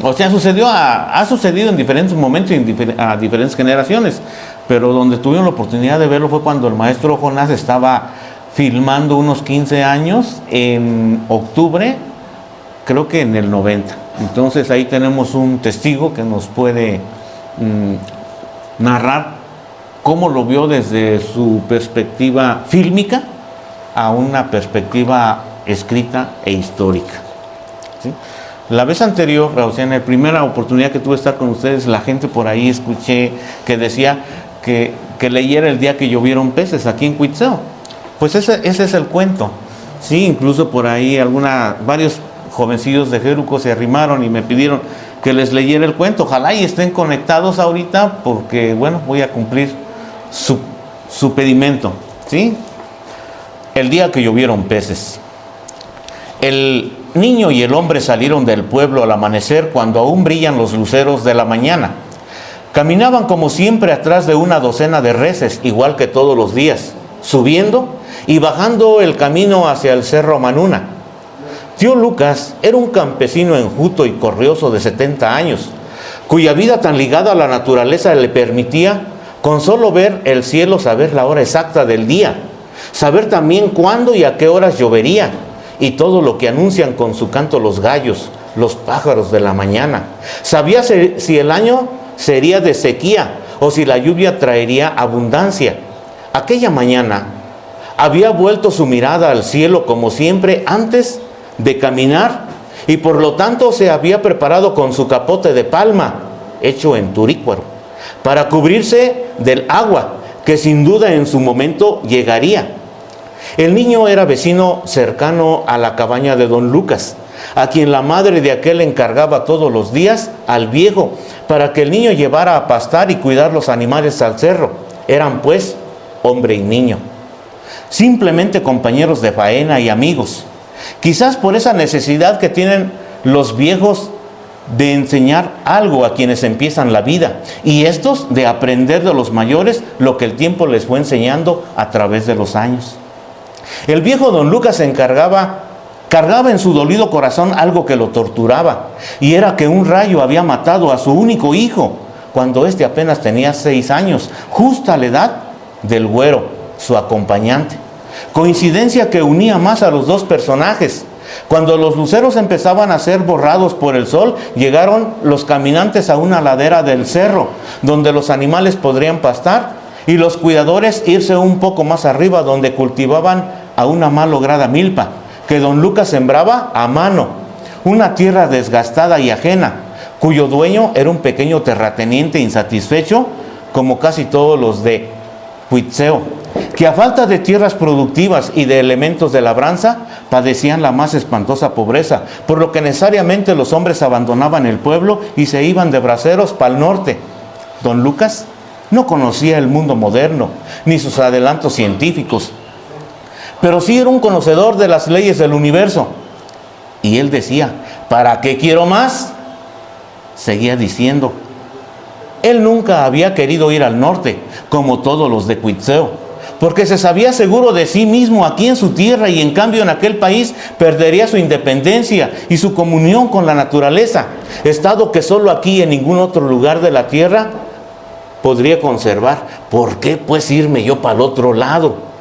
o sea, ha sucedido en diferentes momentos y a diferentes generaciones, pero donde tuvieron la oportunidad de verlo fue cuando el maestro Jonás estaba filmando unos 15 años, en octubre, creo que en el 90. Entonces ahí tenemos un testigo que nos puede narrar cómo lo vio desde su perspectiva fílmica a una perspectiva escrita e histórica. ¿Sí? La vez anterior, o sea, en la primera oportunidad que tuve de estar con ustedes, la gente por ahí escuché que decía que leyera El día que llovieron peces aquí en Cuitzeo. Pues ese es el cuento. Sí, incluso por ahí varios jovencillos de Jérico se arrimaron y me pidieron que les leyera el cuento. Ojalá y estén conectados ahorita, porque bueno, voy a cumplir su pedimento. ¿Sí? El día que llovieron peces. El niño y el hombre salieron del pueblo al amanecer, cuando aún brillan los luceros de la mañana. Caminaban como siempre atrás de una docena de reses, igual que todos los días, subiendo y bajando el camino hacia el cerro Manuna. Tío Lucas era un campesino enjuto y corrioso de 70 años, cuya vida tan ligada a la naturaleza le permitía, con solo ver el cielo, saber la hora exacta del día, saber también cuándo y a qué horas llovería, y todo lo que anuncian con su canto los gallos, los pájaros de la mañana. Sabía si el año sería de sequía o si la lluvia traería abundancia. Aquella mañana había vuelto su mirada al cielo como siempre antes de caminar y por lo tanto se había preparado con su capote de palma, hecho en turícuaro, para cubrirse del agua que sin duda en su momento llegaría. El niño era vecino cercano a la cabaña de don Lucas, a quien la madre de aquel encargaba todos los días al viejo para que el niño llevara a pastar y cuidar los animales al cerro. Eran pues hombre y niño, simplemente compañeros de faena y amigos. Quizás por esa necesidad que tienen los viejos de enseñar algo a quienes empiezan la vida, y estos de aprender de los mayores lo que el tiempo les fue enseñando a través de los años. El viejo don Lucas cargaba en su dolido corazón algo que lo torturaba, y era que un rayo había matado a su único hijo cuando éste apenas tenía 6 años, justa la edad del güero, su acompañante. Coincidencia que unía más a los dos personajes. Cuando los luceros empezaban a ser borrados por el sol, llegaron los caminantes a una ladera del cerro, donde los animales podrían pastar, y los cuidadores irse un poco más arriba, donde cultivaban a una mal lograda milpa, que don Lucas sembraba a mano, una tierra desgastada y ajena, cuyo dueño era un pequeño terrateniente insatisfecho, como casi todos los de Cuitzeo, que a falta de tierras productivas y de elementos de labranza, padecían la más espantosa pobreza, por lo que necesariamente los hombres abandonaban el pueblo y se iban de braceros para el norte. Don Lucas no conocía el mundo moderno, ni sus adelantos científicos, pero sí era un conocedor de las leyes del universo. Y él decía, ¿para qué quiero más? Seguía diciendo, él nunca había querido ir al norte, como todos los de Cuitzeo, porque se sabía seguro de sí mismo aquí en su tierra, y en cambio en aquel país perdería su independencia y su comunión con la naturaleza, estado que solo aquí en ningún otro lugar de la tierra podría conservar. ¿Por qué pues irme yo para el otro lado?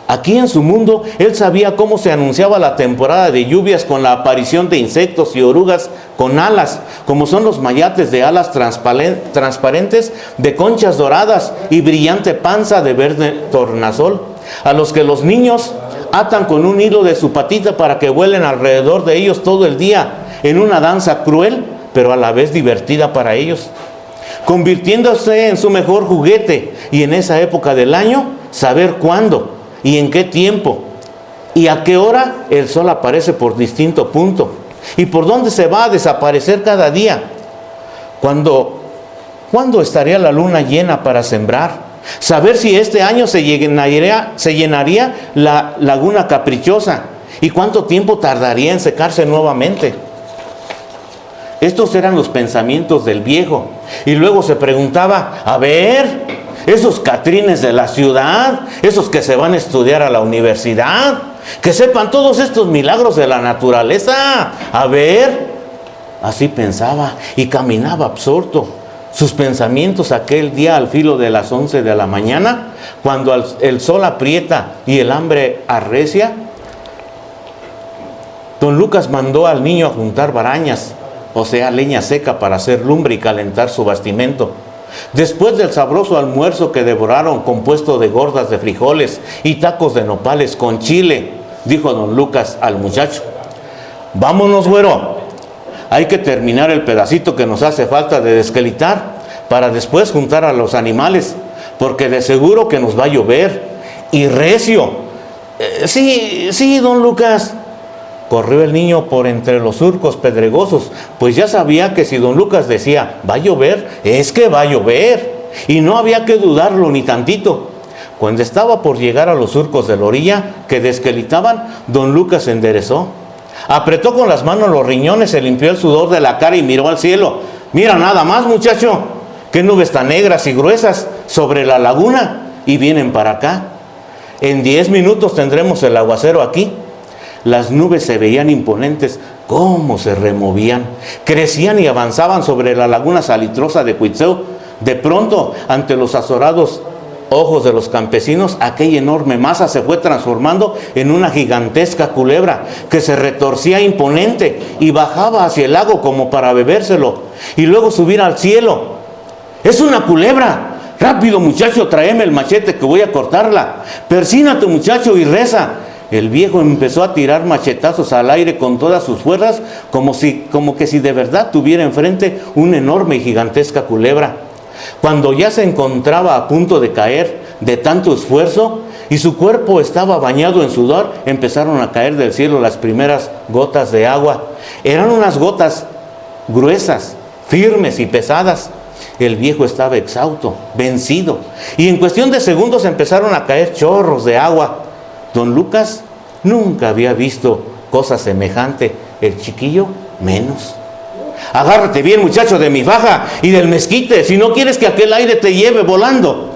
Aquí en su mundo, él sabía cómo se anunciaba la temporada de lluvias con la aparición de insectos y orugas con alas, como son los mayates de alas transparentes, de conchas doradas y brillante panza de verde tornasol, a los que los niños atan con un hilo de su patita para que vuelen alrededor de ellos todo el día, en una danza cruel, pero a la vez divertida para ellos, convirtiéndose en su mejor juguete, y en esa época del año, saber cuándo y en qué tiempo y a qué hora el sol aparece por distinto punto y por dónde se va a desaparecer cada día. ¿Cuándo estaría la luna llena para sembrar? Saber si este año se llenaría la laguna caprichosa y cuánto tiempo tardaría en secarse nuevamente. Estos eran los pensamientos del viejo. Y luego se preguntaba, a ver, esos catrines de la ciudad, esos que se van a estudiar a la universidad, que sepan todos estos milagros de la naturaleza. A ver, así pensaba y caminaba absorto. Sus pensamientos aquel día al filo de las 11 de la mañana, cuando el sol aprieta y el hambre arrecia, don Lucas mandó al niño a juntar barañas, o sea, leña seca para hacer lumbre y calentar su bastimento. Después del sabroso almuerzo que devoraron, compuesto de gordas de frijoles y tacos de nopales con chile, dijo don Lucas al muchacho, vámonos, güero, hay que terminar el pedacito que nos hace falta de desquelitar para después juntar a los animales, porque de seguro que nos va a llover, y recio. Sí, don Lucas. Corrió el niño por entre los surcos pedregosos, pues ya sabía que si don Lucas decía, va a llover, es que va a llover, y no había que dudarlo ni tantito. Cuando estaba por llegar a los surcos de la orilla que desquelitaban, don Lucas se enderezó, apretó con las manos los riñones, se limpió el sudor de la cara y miró al cielo. Mira nada más, muchacho, qué nubes tan negras y gruesas sobre la laguna, y vienen para acá. En 10 minutos tendremos el aguacero aquí. Las nubes se veían imponentes, cómo se removían, crecían y avanzaban sobre la laguna salitrosa de Cuitzeo. De pronto, ante los azorados ojos de los campesinos, aquella enorme masa se fue transformando en una gigantesca culebra que se retorcía imponente y bajaba hacia el lago como para bebérselo y luego subir al cielo. ¡Es una culebra! Rápido, muchacho, tráeme el machete que voy a cortarla. Persínate, muchacho, y reza. El viejo empezó a tirar machetazos al aire con todas sus fuerzas, como que si de verdad tuviera enfrente una enorme y gigantesca culebra. Cuando ya se encontraba a punto de caer de tanto esfuerzo y su cuerpo estaba bañado en sudor, empezaron a caer del cielo las primeras gotas de agua. Eran unas gotas gruesas, firmes y pesadas. El viejo estaba exhausto, vencido, y en cuestión de segundos empezaron a caer chorros de agua. Don Lucas nunca había visto cosa semejante, el chiquillo menos. Agárrate bien, muchacho, de mi faja y del mezquite, si no quieres que aquel aire te lleve volando.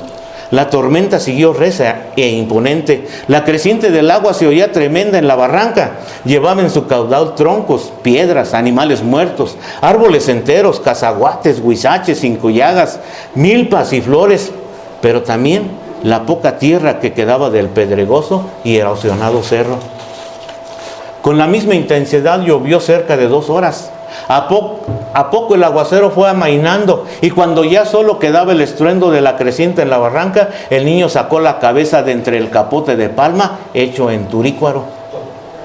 La tormenta siguió recia e imponente. La creciente del agua se oía tremenda en la barranca. Llevaba en su caudal troncos, piedras, animales muertos, árboles enteros, cazaguates, huizaches, cincollagas, milpas y flores, pero también la poca tierra que quedaba del pedregoso y erosionado cerro. Con la misma intensidad llovió cerca de 2 horas. A poco el aguacero fue amainando, y cuando ya solo quedaba el estruendo de la creciente en la barranca, el niño sacó la cabeza de entre el capote de palma hecho en turícuaro.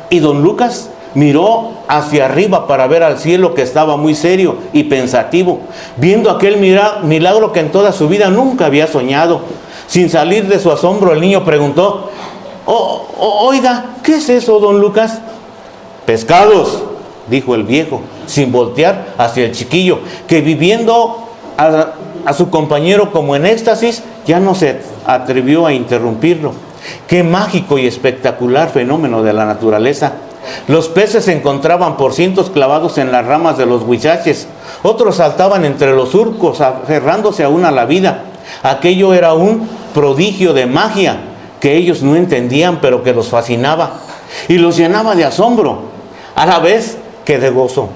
Y don Lucas miró hacia arriba para ver al cielo, que estaba muy serio y pensativo, viendo aquel milagro que en toda su vida nunca había soñado. Sin salir de su asombro, el niño preguntó: oiga, ¿qué es eso, don Lucas? Pescados, dijo el viejo, sin voltear hacia el chiquillo, que viviendo a su compañero como en éxtasis, ya no se atrevió a interrumpirlo. Qué mágico y espectacular fenómeno de la naturaleza. Los peces se encontraban por cientos clavados en las ramas de los huizaches, otros saltaban entre los surcos aferrándose aún a la vida. Aquello era un prodigio de magia que ellos no entendían, pero que los fascinaba y los llenaba de asombro, a la vez que de gozo.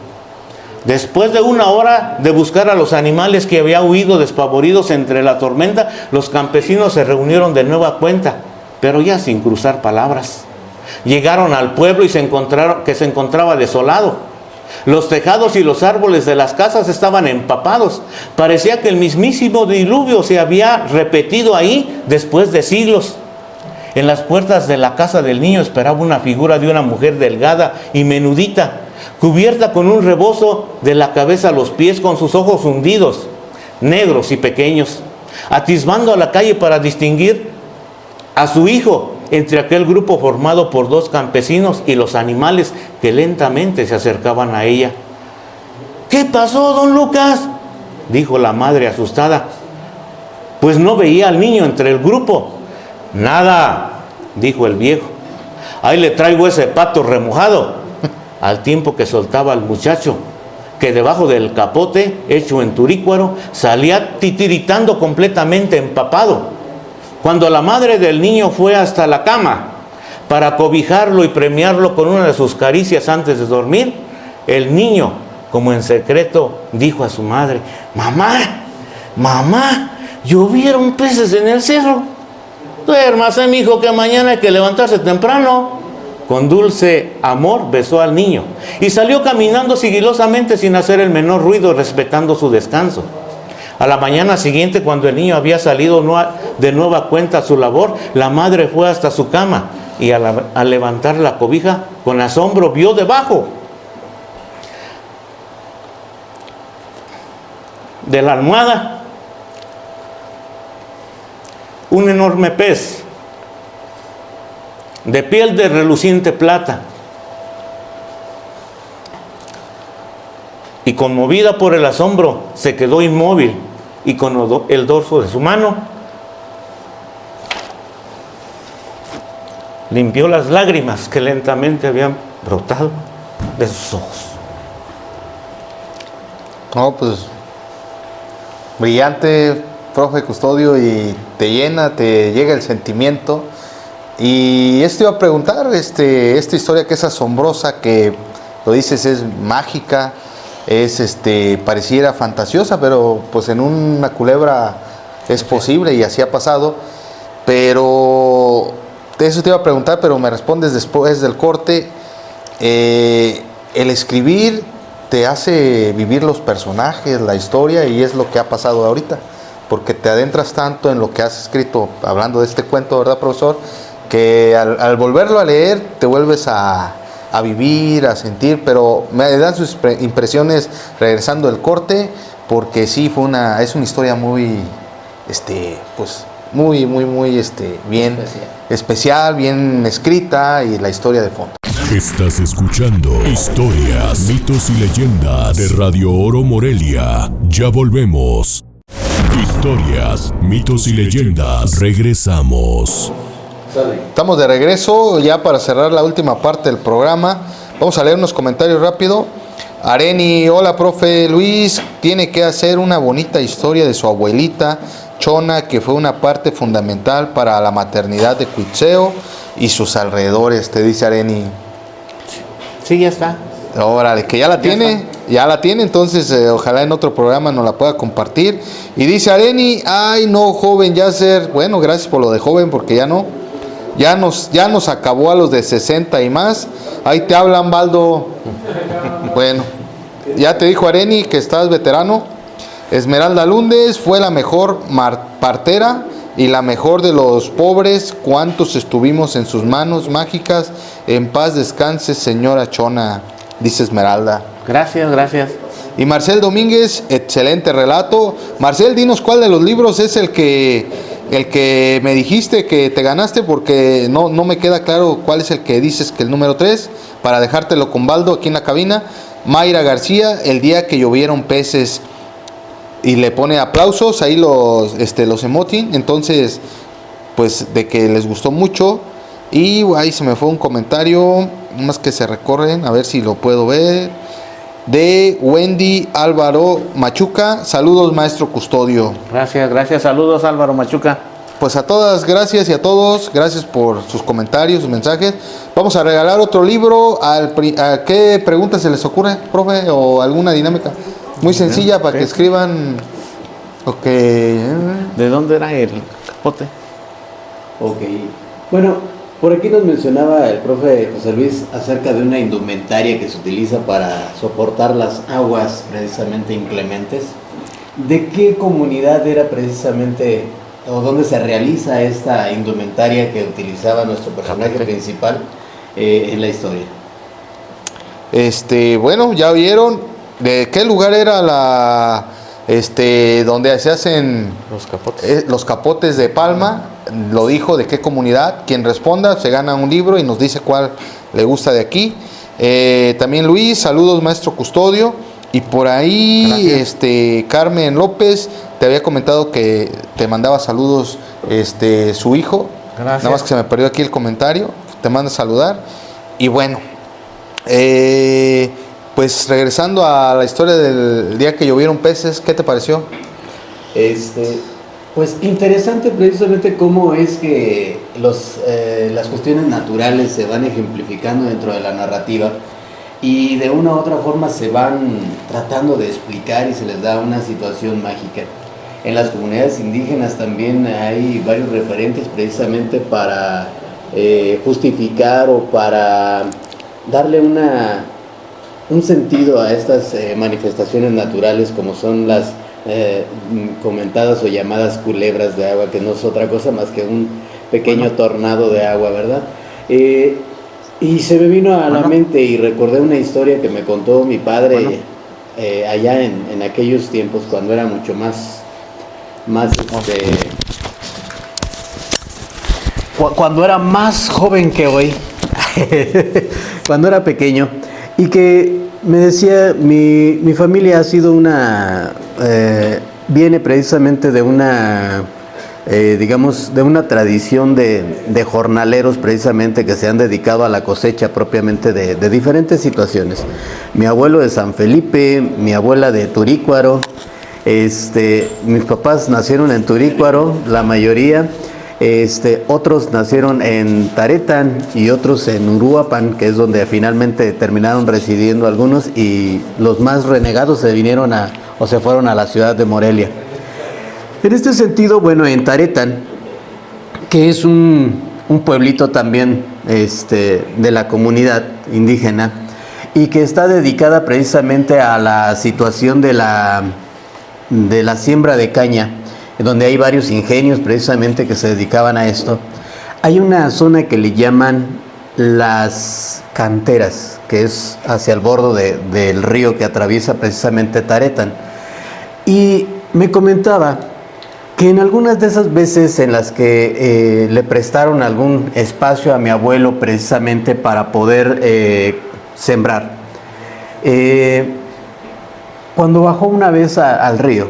Después de 1 hora de buscar a los animales que había huido despavoridos entre la tormenta, los campesinos se reunieron de nueva cuenta, pero ya sin cruzar palabras. Llegaron al pueblo y se encontraba desolado. Los tejados y los árboles de las casas estaban empapados. Parecía que el mismísimo diluvio se había repetido ahí después de siglos. En las puertas de la casa del niño esperaba una figura de una mujer delgada y menudita, cubierta con un rebozo de la cabeza a los pies, con sus ojos hundidos, negros y pequeños, atisbando a la calle para distinguir a su hijo entre aquel grupo formado por 2 campesinos y los animales que lentamente se acercaban a ella. ¿Qué pasó, don Lucas?, dijo la madre asustada, pues no veía al niño entre el grupo. Nada, dijo el viejo, ahí le traigo ese pato remojado, al tiempo que soltaba al muchacho, que debajo del capote hecho en turícuaro salía titiritando completamente empapado. Cuando la madre del niño fue hasta la cama para cobijarlo y premiarlo con una de sus caricias antes de dormir, el niño, como en secreto, dijo a su madre: mamá, llovieron peces en el cerro. Duérmase, mijo, que mañana hay que levantarse temprano. Con dulce amor besó al niño y salió caminando sigilosamente sin hacer el menor ruido, respetando su descanso. A la mañana siguiente, cuando el niño había salido de nueva cuenta a su labor, la madre fue hasta su cama y al levantar la cobija, con asombro vio debajo de la almohada un enorme pez de piel de reluciente plata, y conmovida por el asombro se quedó inmóvil, y con el dorso de su mano limpió las lágrimas que lentamente habían brotado de sus ojos. No, pues brillante, profe Custodio, y te llega el sentimiento. Y esto iba a preguntar, esta historia que es asombrosa, que lo dices es mágica, pareciera fantasiosa, pero pues en una culebra es posible, y así ha pasado. Pero eso te iba a preguntar, pero me respondes después del corte. El escribir te hace vivir los personajes, la historia, y es lo que ha pasado ahorita, porque te adentras tanto en lo que has escrito, hablando de este cuento, ¿verdad, profesor? Que al volverlo a leer te vuelves a vivir, a sentir, pero me dan sus impresiones regresando del corte, porque sí es una historia muy, pues muy bien especial, bien escrita, y la historia de fondo. Estás escuchando Historias, mitos y leyendas de Radio Oro Morelia. Ya volvemos. Historias, mitos y leyendas. Regresamos. Estamos de regreso ya para cerrar la última parte del programa. Vamos a leer unos comentarios rápido. Areni, hola profe Luis, tiene que hacer una bonita historia de su abuelita Chona, que fue una parte fundamental para la maternidad de Cuitzeo y sus alrededores, te dice Areni. Sí, ya está. Órale, que ya la tiene, entonces ojalá en otro programa nos la pueda compartir. Y dice Areni, ay no, joven Yasser, bueno, gracias por lo de joven, porque ya nos acabó a los de 60 y más. Ahí te hablan, Baldo. Bueno, ya te dijo Areni que estás veterano. Esmeralda Lundes fue la mejor partera y la mejor de los pobres. ¿Cuántos estuvimos en sus manos mágicas? En paz descanse, señora Chona, dice Esmeralda. Gracias. Y Marcel Domínguez, excelente relato. Marcel, dinos cuál de los libros es el que me dijiste que te ganaste, porque no me queda claro cuál es el que dices que el número 3, para dejártelo con Baldo aquí en la cabina. Mayra García, El día que llovieron peces, y le pone aplausos ahí los emoji, entonces pues de que les gustó mucho. Y ahí se me fue un comentario más que se recorren, a ver si lo puedo ver, de Wendy Álvaro Machuca. Saludos, maestro Custodio. Gracias, saludos Álvaro Machuca. Pues a todas, gracias, y a todos, gracias por sus comentarios, sus mensajes. Vamos a regalar otro libro. ¿A qué pregunta se les ocurre, profe? ¿O alguna dinámica? Muy sencilla para que escriban. Ok. ¿De dónde era el capote? Ok. Bueno, por aquí nos mencionaba el profe José Luis acerca de una indumentaria que se utiliza para soportar las aguas precisamente inclementes. ¿De qué comunidad era precisamente, o dónde se realiza esta indumentaria que utilizaba nuestro personaje principal en la historia? Bueno, ya vieron. ¿De qué lugar era donde se hacen los capotes de palma? Lo dijo, ¿de qué comunidad? Quien responda se gana un libro y nos dice cuál le gusta de aquí. También Luis, saludos maestro Custodio. Y por ahí Carmen López te había comentado que te mandaba saludos su hijo. Gracias. Nada más que se me perdió aquí el comentario. Te manda a saludar. Y bueno, pues regresando a la historia del día que llovieron peces, ¿qué te pareció? Pues interesante precisamente cómo es que las cuestiones naturales se van ejemplificando dentro de la narrativa y de una u otra forma se van tratando de explicar y se les da una situación mágica. En las comunidades indígenas también hay varios referentes precisamente para justificar o para darle un sentido a estas manifestaciones naturales, como son las comentadas o llamadas culebras de agua, que no es otra cosa más que un pequeño tornado de agua, ¿verdad? Y se me vino a la mente y recordé una historia que me contó mi padre allá en aquellos tiempos, cuando era mucho más cuando era más joven que hoy, cuando era pequeño. Y que me decía, mi familia ha sido viene precisamente de una, digamos, de una tradición de jornaleros precisamente que se han dedicado a la cosecha propiamente de diferentes situaciones. Mi abuelo de San Felipe, mi abuela de Turícuaro, mis papás nacieron en Turícuaro, la mayoría. Otros nacieron en Taretán y otros en Uruapan, que es donde finalmente terminaron residiendo algunos, y los más renegados se fueron a la ciudad de Morelia. En este sentido, bueno, en Taretán que es un pueblito también de la comunidad indígena y que está dedicada precisamente a la situación de la siembra de caña, donde hay varios ingenios precisamente que se dedicaban a esto. Hay una zona que le llaman las canteras, que es hacia el borde del río que atraviesa precisamente Taretan. Y me comentaba que en algunas de esas veces en las que le prestaron algún espacio a mi abuelo precisamente para poder sembrar, cuando bajó una vez al río,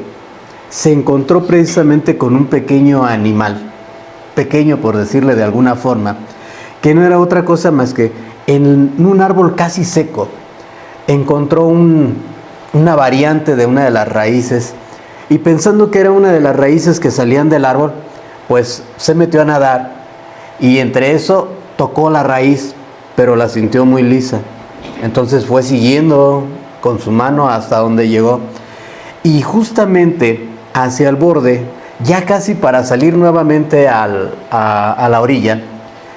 se encontró precisamente con un pequeño animal, pequeño por decirle de alguna forma, que no era otra cosa más que en un árbol casi seco, encontró una variante de una de las raíces, y pensando que era una de las raíces que salían del árbol, pues se metió a nadar, y entre eso tocó la raíz, pero la sintió muy lisa. Entonces fue siguiendo con su mano hasta donde llegó, y justamente hacia el borde, ya casi para salir nuevamente a la orilla,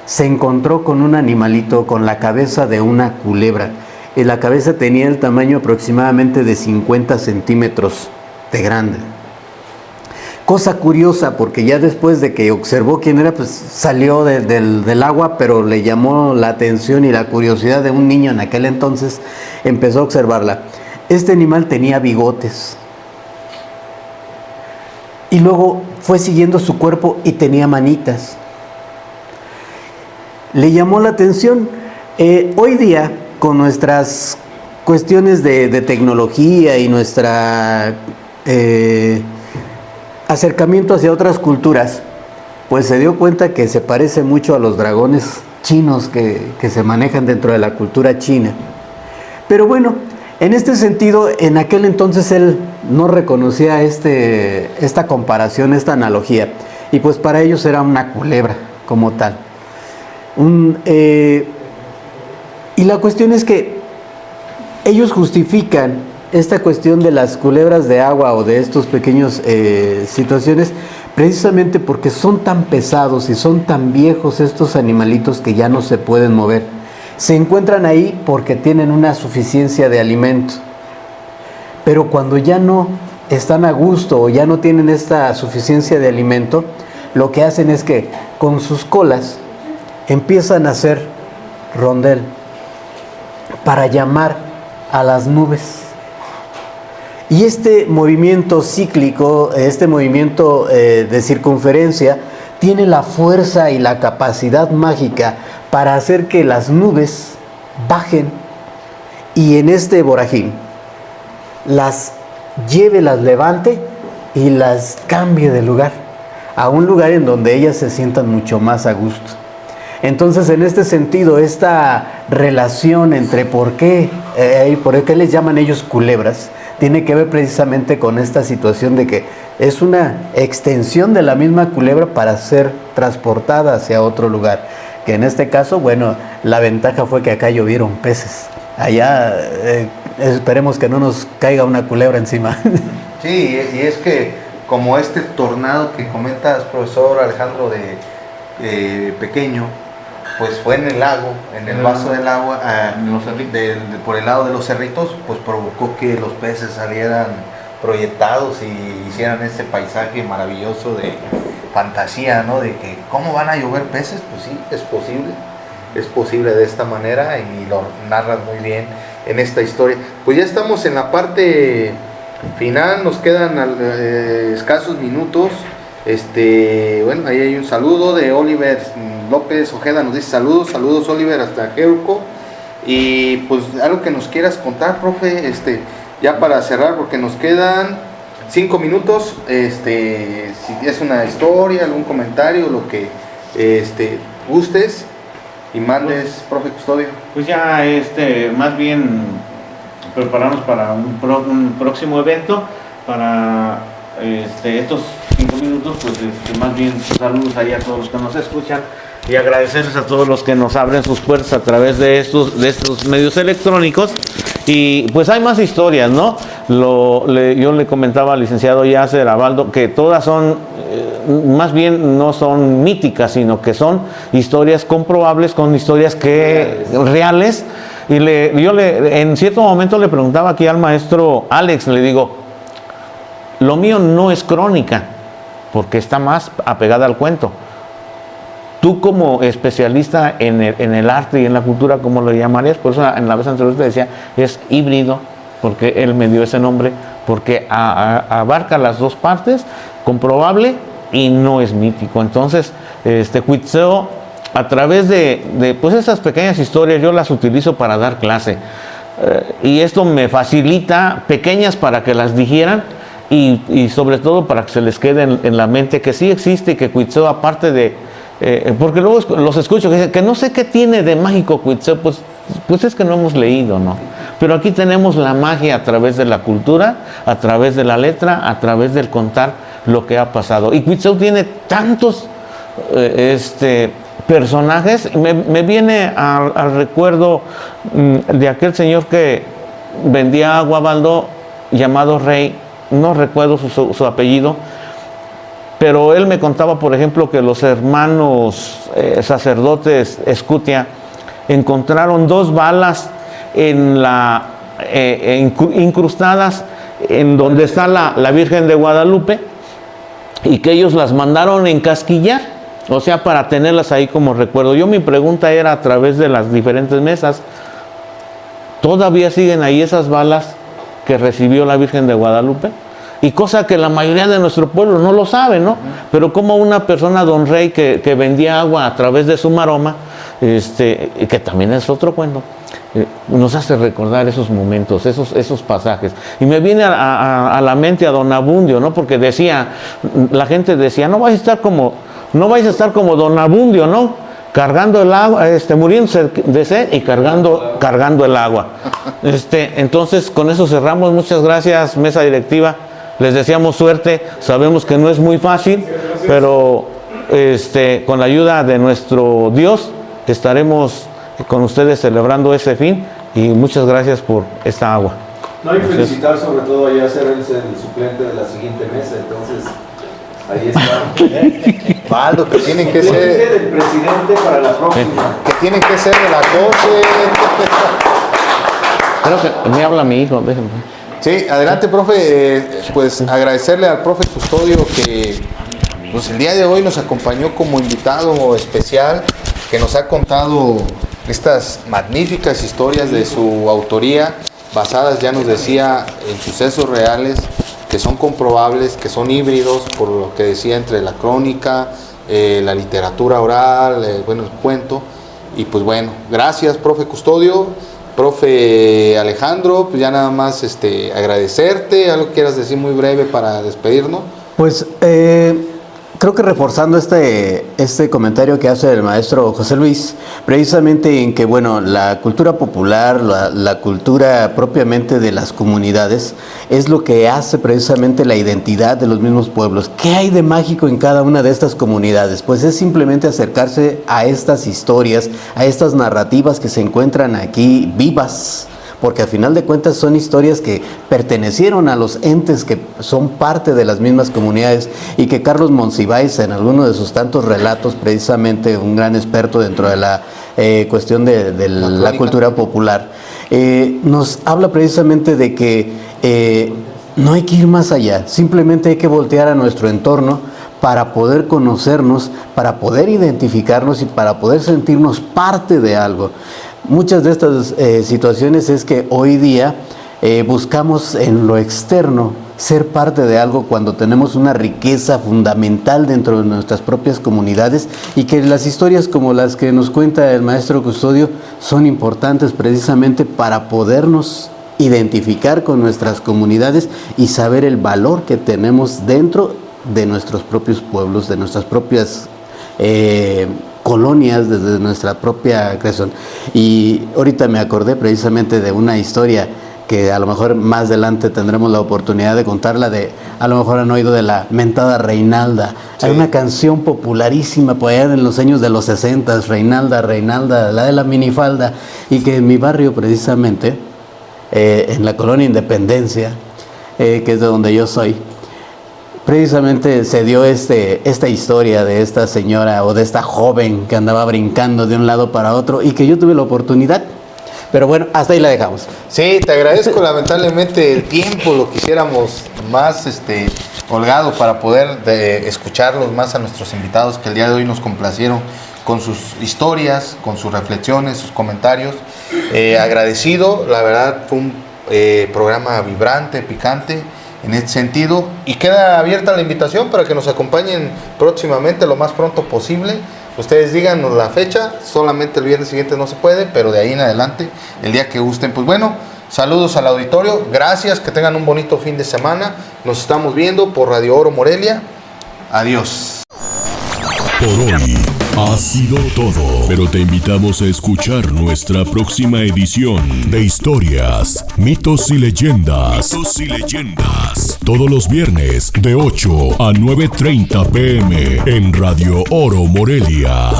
se encontró con un animalito con la cabeza de una culebra, y la cabeza tenía el tamaño aproximadamente de 50 centímetros de grande. Cosa curiosa, porque ya después de que observó quién era, pues salió del agua, pero le llamó la atención y la curiosidad de un niño en aquel entonces, empezó a observarla. Este animal tenía bigotes, y luego fue siguiendo su cuerpo y tenía manitas. Le llamó la atención. Hoy día, con nuestras cuestiones de tecnología y nuestra acercamiento hacia otras culturas, pues se dio cuenta que se parece mucho a los dragones chinos que se manejan dentro de la cultura china. Pero bueno, en este sentido, en aquel entonces él no reconocía esta comparación, esta analogía, y pues para ellos era una culebra como tal. Y la cuestión es que ellos justifican esta cuestión de las culebras de agua o de estos pequeños situaciones precisamente porque son tan pesados y son tan viejos estos animalitos que ya no se pueden mover. Se encuentran ahí porque tienen una suficiencia de alimento, pero cuando ya no están a gusto o ya no tienen esta suficiencia de alimento, lo que hacen es que con sus colas empiezan a hacer rondel para llamar a las nubes. Y este movimiento cíclico, este movimiento de circunferencia, tiene la fuerza y la capacidad mágica para hacer que las nubes bajen y en este vorágine las lleve, las levante y las cambie de lugar a un lugar en donde ellas se sientan mucho más a gusto. Entonces, en este sentido, esta relación entre por qué les llaman ellos culebras, tiene que ver precisamente con esta situación de que es una extensión de la misma culebra para ser transportada hacia otro lugar. Que en este caso, bueno, la ventaja fue que acá llovieron peces. Allá esperemos que no nos caiga una culebra encima. Sí, y es que como este tornado que comentas, profesor Alejandro, de pequeño, pues fue en el lago, en el vaso del agua, por el lado de los cerritos, pues provocó que los peces salieran proyectados y hicieran este paisaje maravilloso de fantasía, ¿no? De que ¿cómo van a llover peces? Pues sí, es posible de esta manera y lo narras muy bien en esta historia. Pues ya estamos en la parte final, nos quedan escasos minutos. Bueno, ahí hay un saludo de Oliver López Ojeda, nos dice saludos Oliver hasta Jeuco. Y pues algo que nos quieras contar, profe, ya para cerrar, porque nos quedan 5 minutos, si es una historia, algún comentario, lo que gustes y mandes, profe Custodio. Pues ya más bien prepararnos para un próximo evento, para estos 5 minutos, pues más bien saludos ahí a todos los que nos escuchan y agradecerles a todos los que nos abren sus puertas a través de estos medios electrónicos. Y pues hay más historias, ¿no? yo le comentaba al licenciado Yasser, a Baldo, que todas son, más bien no son míticas, sino que son historias comprobables, con historias reales. Y en cierto momento le preguntaba aquí al maestro Alex, le digo, lo mío no es crónica, porque está más apegada al cuento. Tú como especialista en el arte y en la cultura, ¿cómo lo llamarías? Por eso en la vez anterior te decía, es híbrido, porque él me dio ese nombre, porque abarca las dos partes, comprobable y no es mítico. Entonces, Cuitzeo, a través de pues esas pequeñas historias, yo las utilizo para dar clase. Y esto me facilita pequeñas para que las digieran y sobre todo para que se les quede en la mente que sí existe, que Cuitzeo, aparte de... porque luego los escucho que dicen que no sé qué tiene de mágico Cuitzeo, pues es que no hemos leído, ¿no? Pero aquí tenemos la magia a través de la cultura, a través de la letra, a través del contar lo que ha pasado. Y Cuitzeo tiene tantos personajes. Me viene al recuerdo de aquel señor que vendía agua, Baldo, llamado Rey, no recuerdo su apellido, pero él me contaba, por ejemplo, que los hermanos sacerdotes Escutia encontraron 2 balas incrustadas en donde está la Virgen de Guadalupe, y que ellos las mandaron encasquillar, o sea, para tenerlas ahí como recuerdo. Mi pregunta era, a través de las diferentes mesas, ¿todavía siguen ahí esas balas que recibió la Virgen de Guadalupe? Y cosa que la mayoría de nuestro pueblo no lo sabe, ¿no? Pero como una persona, don Rey, que vendía agua a través de su maroma, que también es otro cuento, nos hace recordar esos momentos, esos pasajes. Y me viene a la mente a don Abundio, ¿no? Porque la gente decía, no vais a estar como don Abundio, ¿no? Cargando el agua, muriéndose de sed y cargando el agua. Entonces, con eso cerramos. Muchas gracias, mesa directiva. Les deseamos suerte. Sabemos que no es muy fácil, pero con la ayuda de nuestro Dios estaremos con ustedes celebrando ese fin, y muchas gracias por esta agua. No, y felicitar sobre todo a Yasser, él es el suplente de la siguiente mesa, entonces ahí está. Baldo, que tienen que ser del presidente para la próxima. Que tienen que ser de la Creo que me habla mi hijo, déjenme. Sí, adelante, profe. Pues agradecerle al profe Custodio que pues el día de hoy nos acompañó como invitado especial, que nos ha contado estas magníficas historias de su autoría, basadas, ya nos decía, en sucesos reales, que son comprobables, que son híbridos, por lo que decía, entre la crónica, la literatura oral, el cuento. Y pues bueno, gracias, profe Custodio. Profe Alejandro, pues ya nada más agradecerte, algo que quieras decir muy breve para despedirnos. Pues creo que reforzando este comentario que hace el maestro José Luis, precisamente en que, bueno, la cultura popular, la cultura propiamente de las comunidades, es lo que hace precisamente la identidad de los mismos pueblos. ¿Qué hay de mágico en cada una de estas comunidades? Pues es simplemente acercarse a estas historias, a estas narrativas que se encuentran aquí vivas, porque al final de cuentas son historias que pertenecieron a los entes que son parte de las mismas comunidades, y que Carlos Monsiváis, en alguno de sus tantos relatos, precisamente un gran experto dentro de la cuestión de la cultura popular, nos habla precisamente de que no hay que ir más allá, simplemente hay que voltear a nuestro entorno para poder conocernos, para poder identificarnos y para poder sentirnos parte de algo. Muchas de estas situaciones es que hoy día buscamos en lo externo ser parte de algo, cuando tenemos una riqueza fundamental dentro de nuestras propias comunidades, y que las historias como las que nos cuenta el maestro Custodio son importantes precisamente para podernos identificar con nuestras comunidades y saber el valor que tenemos dentro de nuestros propios pueblos, de nuestras propias colonias, desde nuestra propia creación. Y ahorita me acordé precisamente de una historia que a lo mejor más adelante tendremos la oportunidad de contarla, a lo mejor han oído de la mentada Reinalda. Sí. Hay una canción popularísima por allá en los años de los 60, Reinalda, Reinalda, la de la minifalda, y que en mi barrio precisamente, en la colonia Independencia, que es de donde yo soy. Precisamente se dio esta historia de esta señora o de esta joven que andaba brincando de un lado para otro y que yo tuve la oportunidad. Pero bueno, hasta ahí la dejamos. Sí, te agradezco. Lamentablemente el tiempo lo quisiéramos más holgado para poder escucharlos más a nuestros invitados que el día de hoy nos complacieron con sus historias, con sus reflexiones, sus comentarios. Agradecido, la verdad fue un programa vibrante, picante en este sentido, y queda abierta la invitación para que nos acompañen próximamente, lo más pronto posible. Ustedes díganos la fecha, solamente el viernes siguiente no se puede, pero de ahí en adelante, el día que gusten. Pues bueno, saludos al auditorio, gracias, que tengan un bonito fin de semana. Nos estamos viendo por Radio Oro Morelia. Adiós. Por hoy ha sido todo, pero te invitamos a escuchar nuestra próxima edición de Historias, Mitos y Leyendas. Todos los viernes de 8 a 9:30 p.m. en Radio Oro Morelia.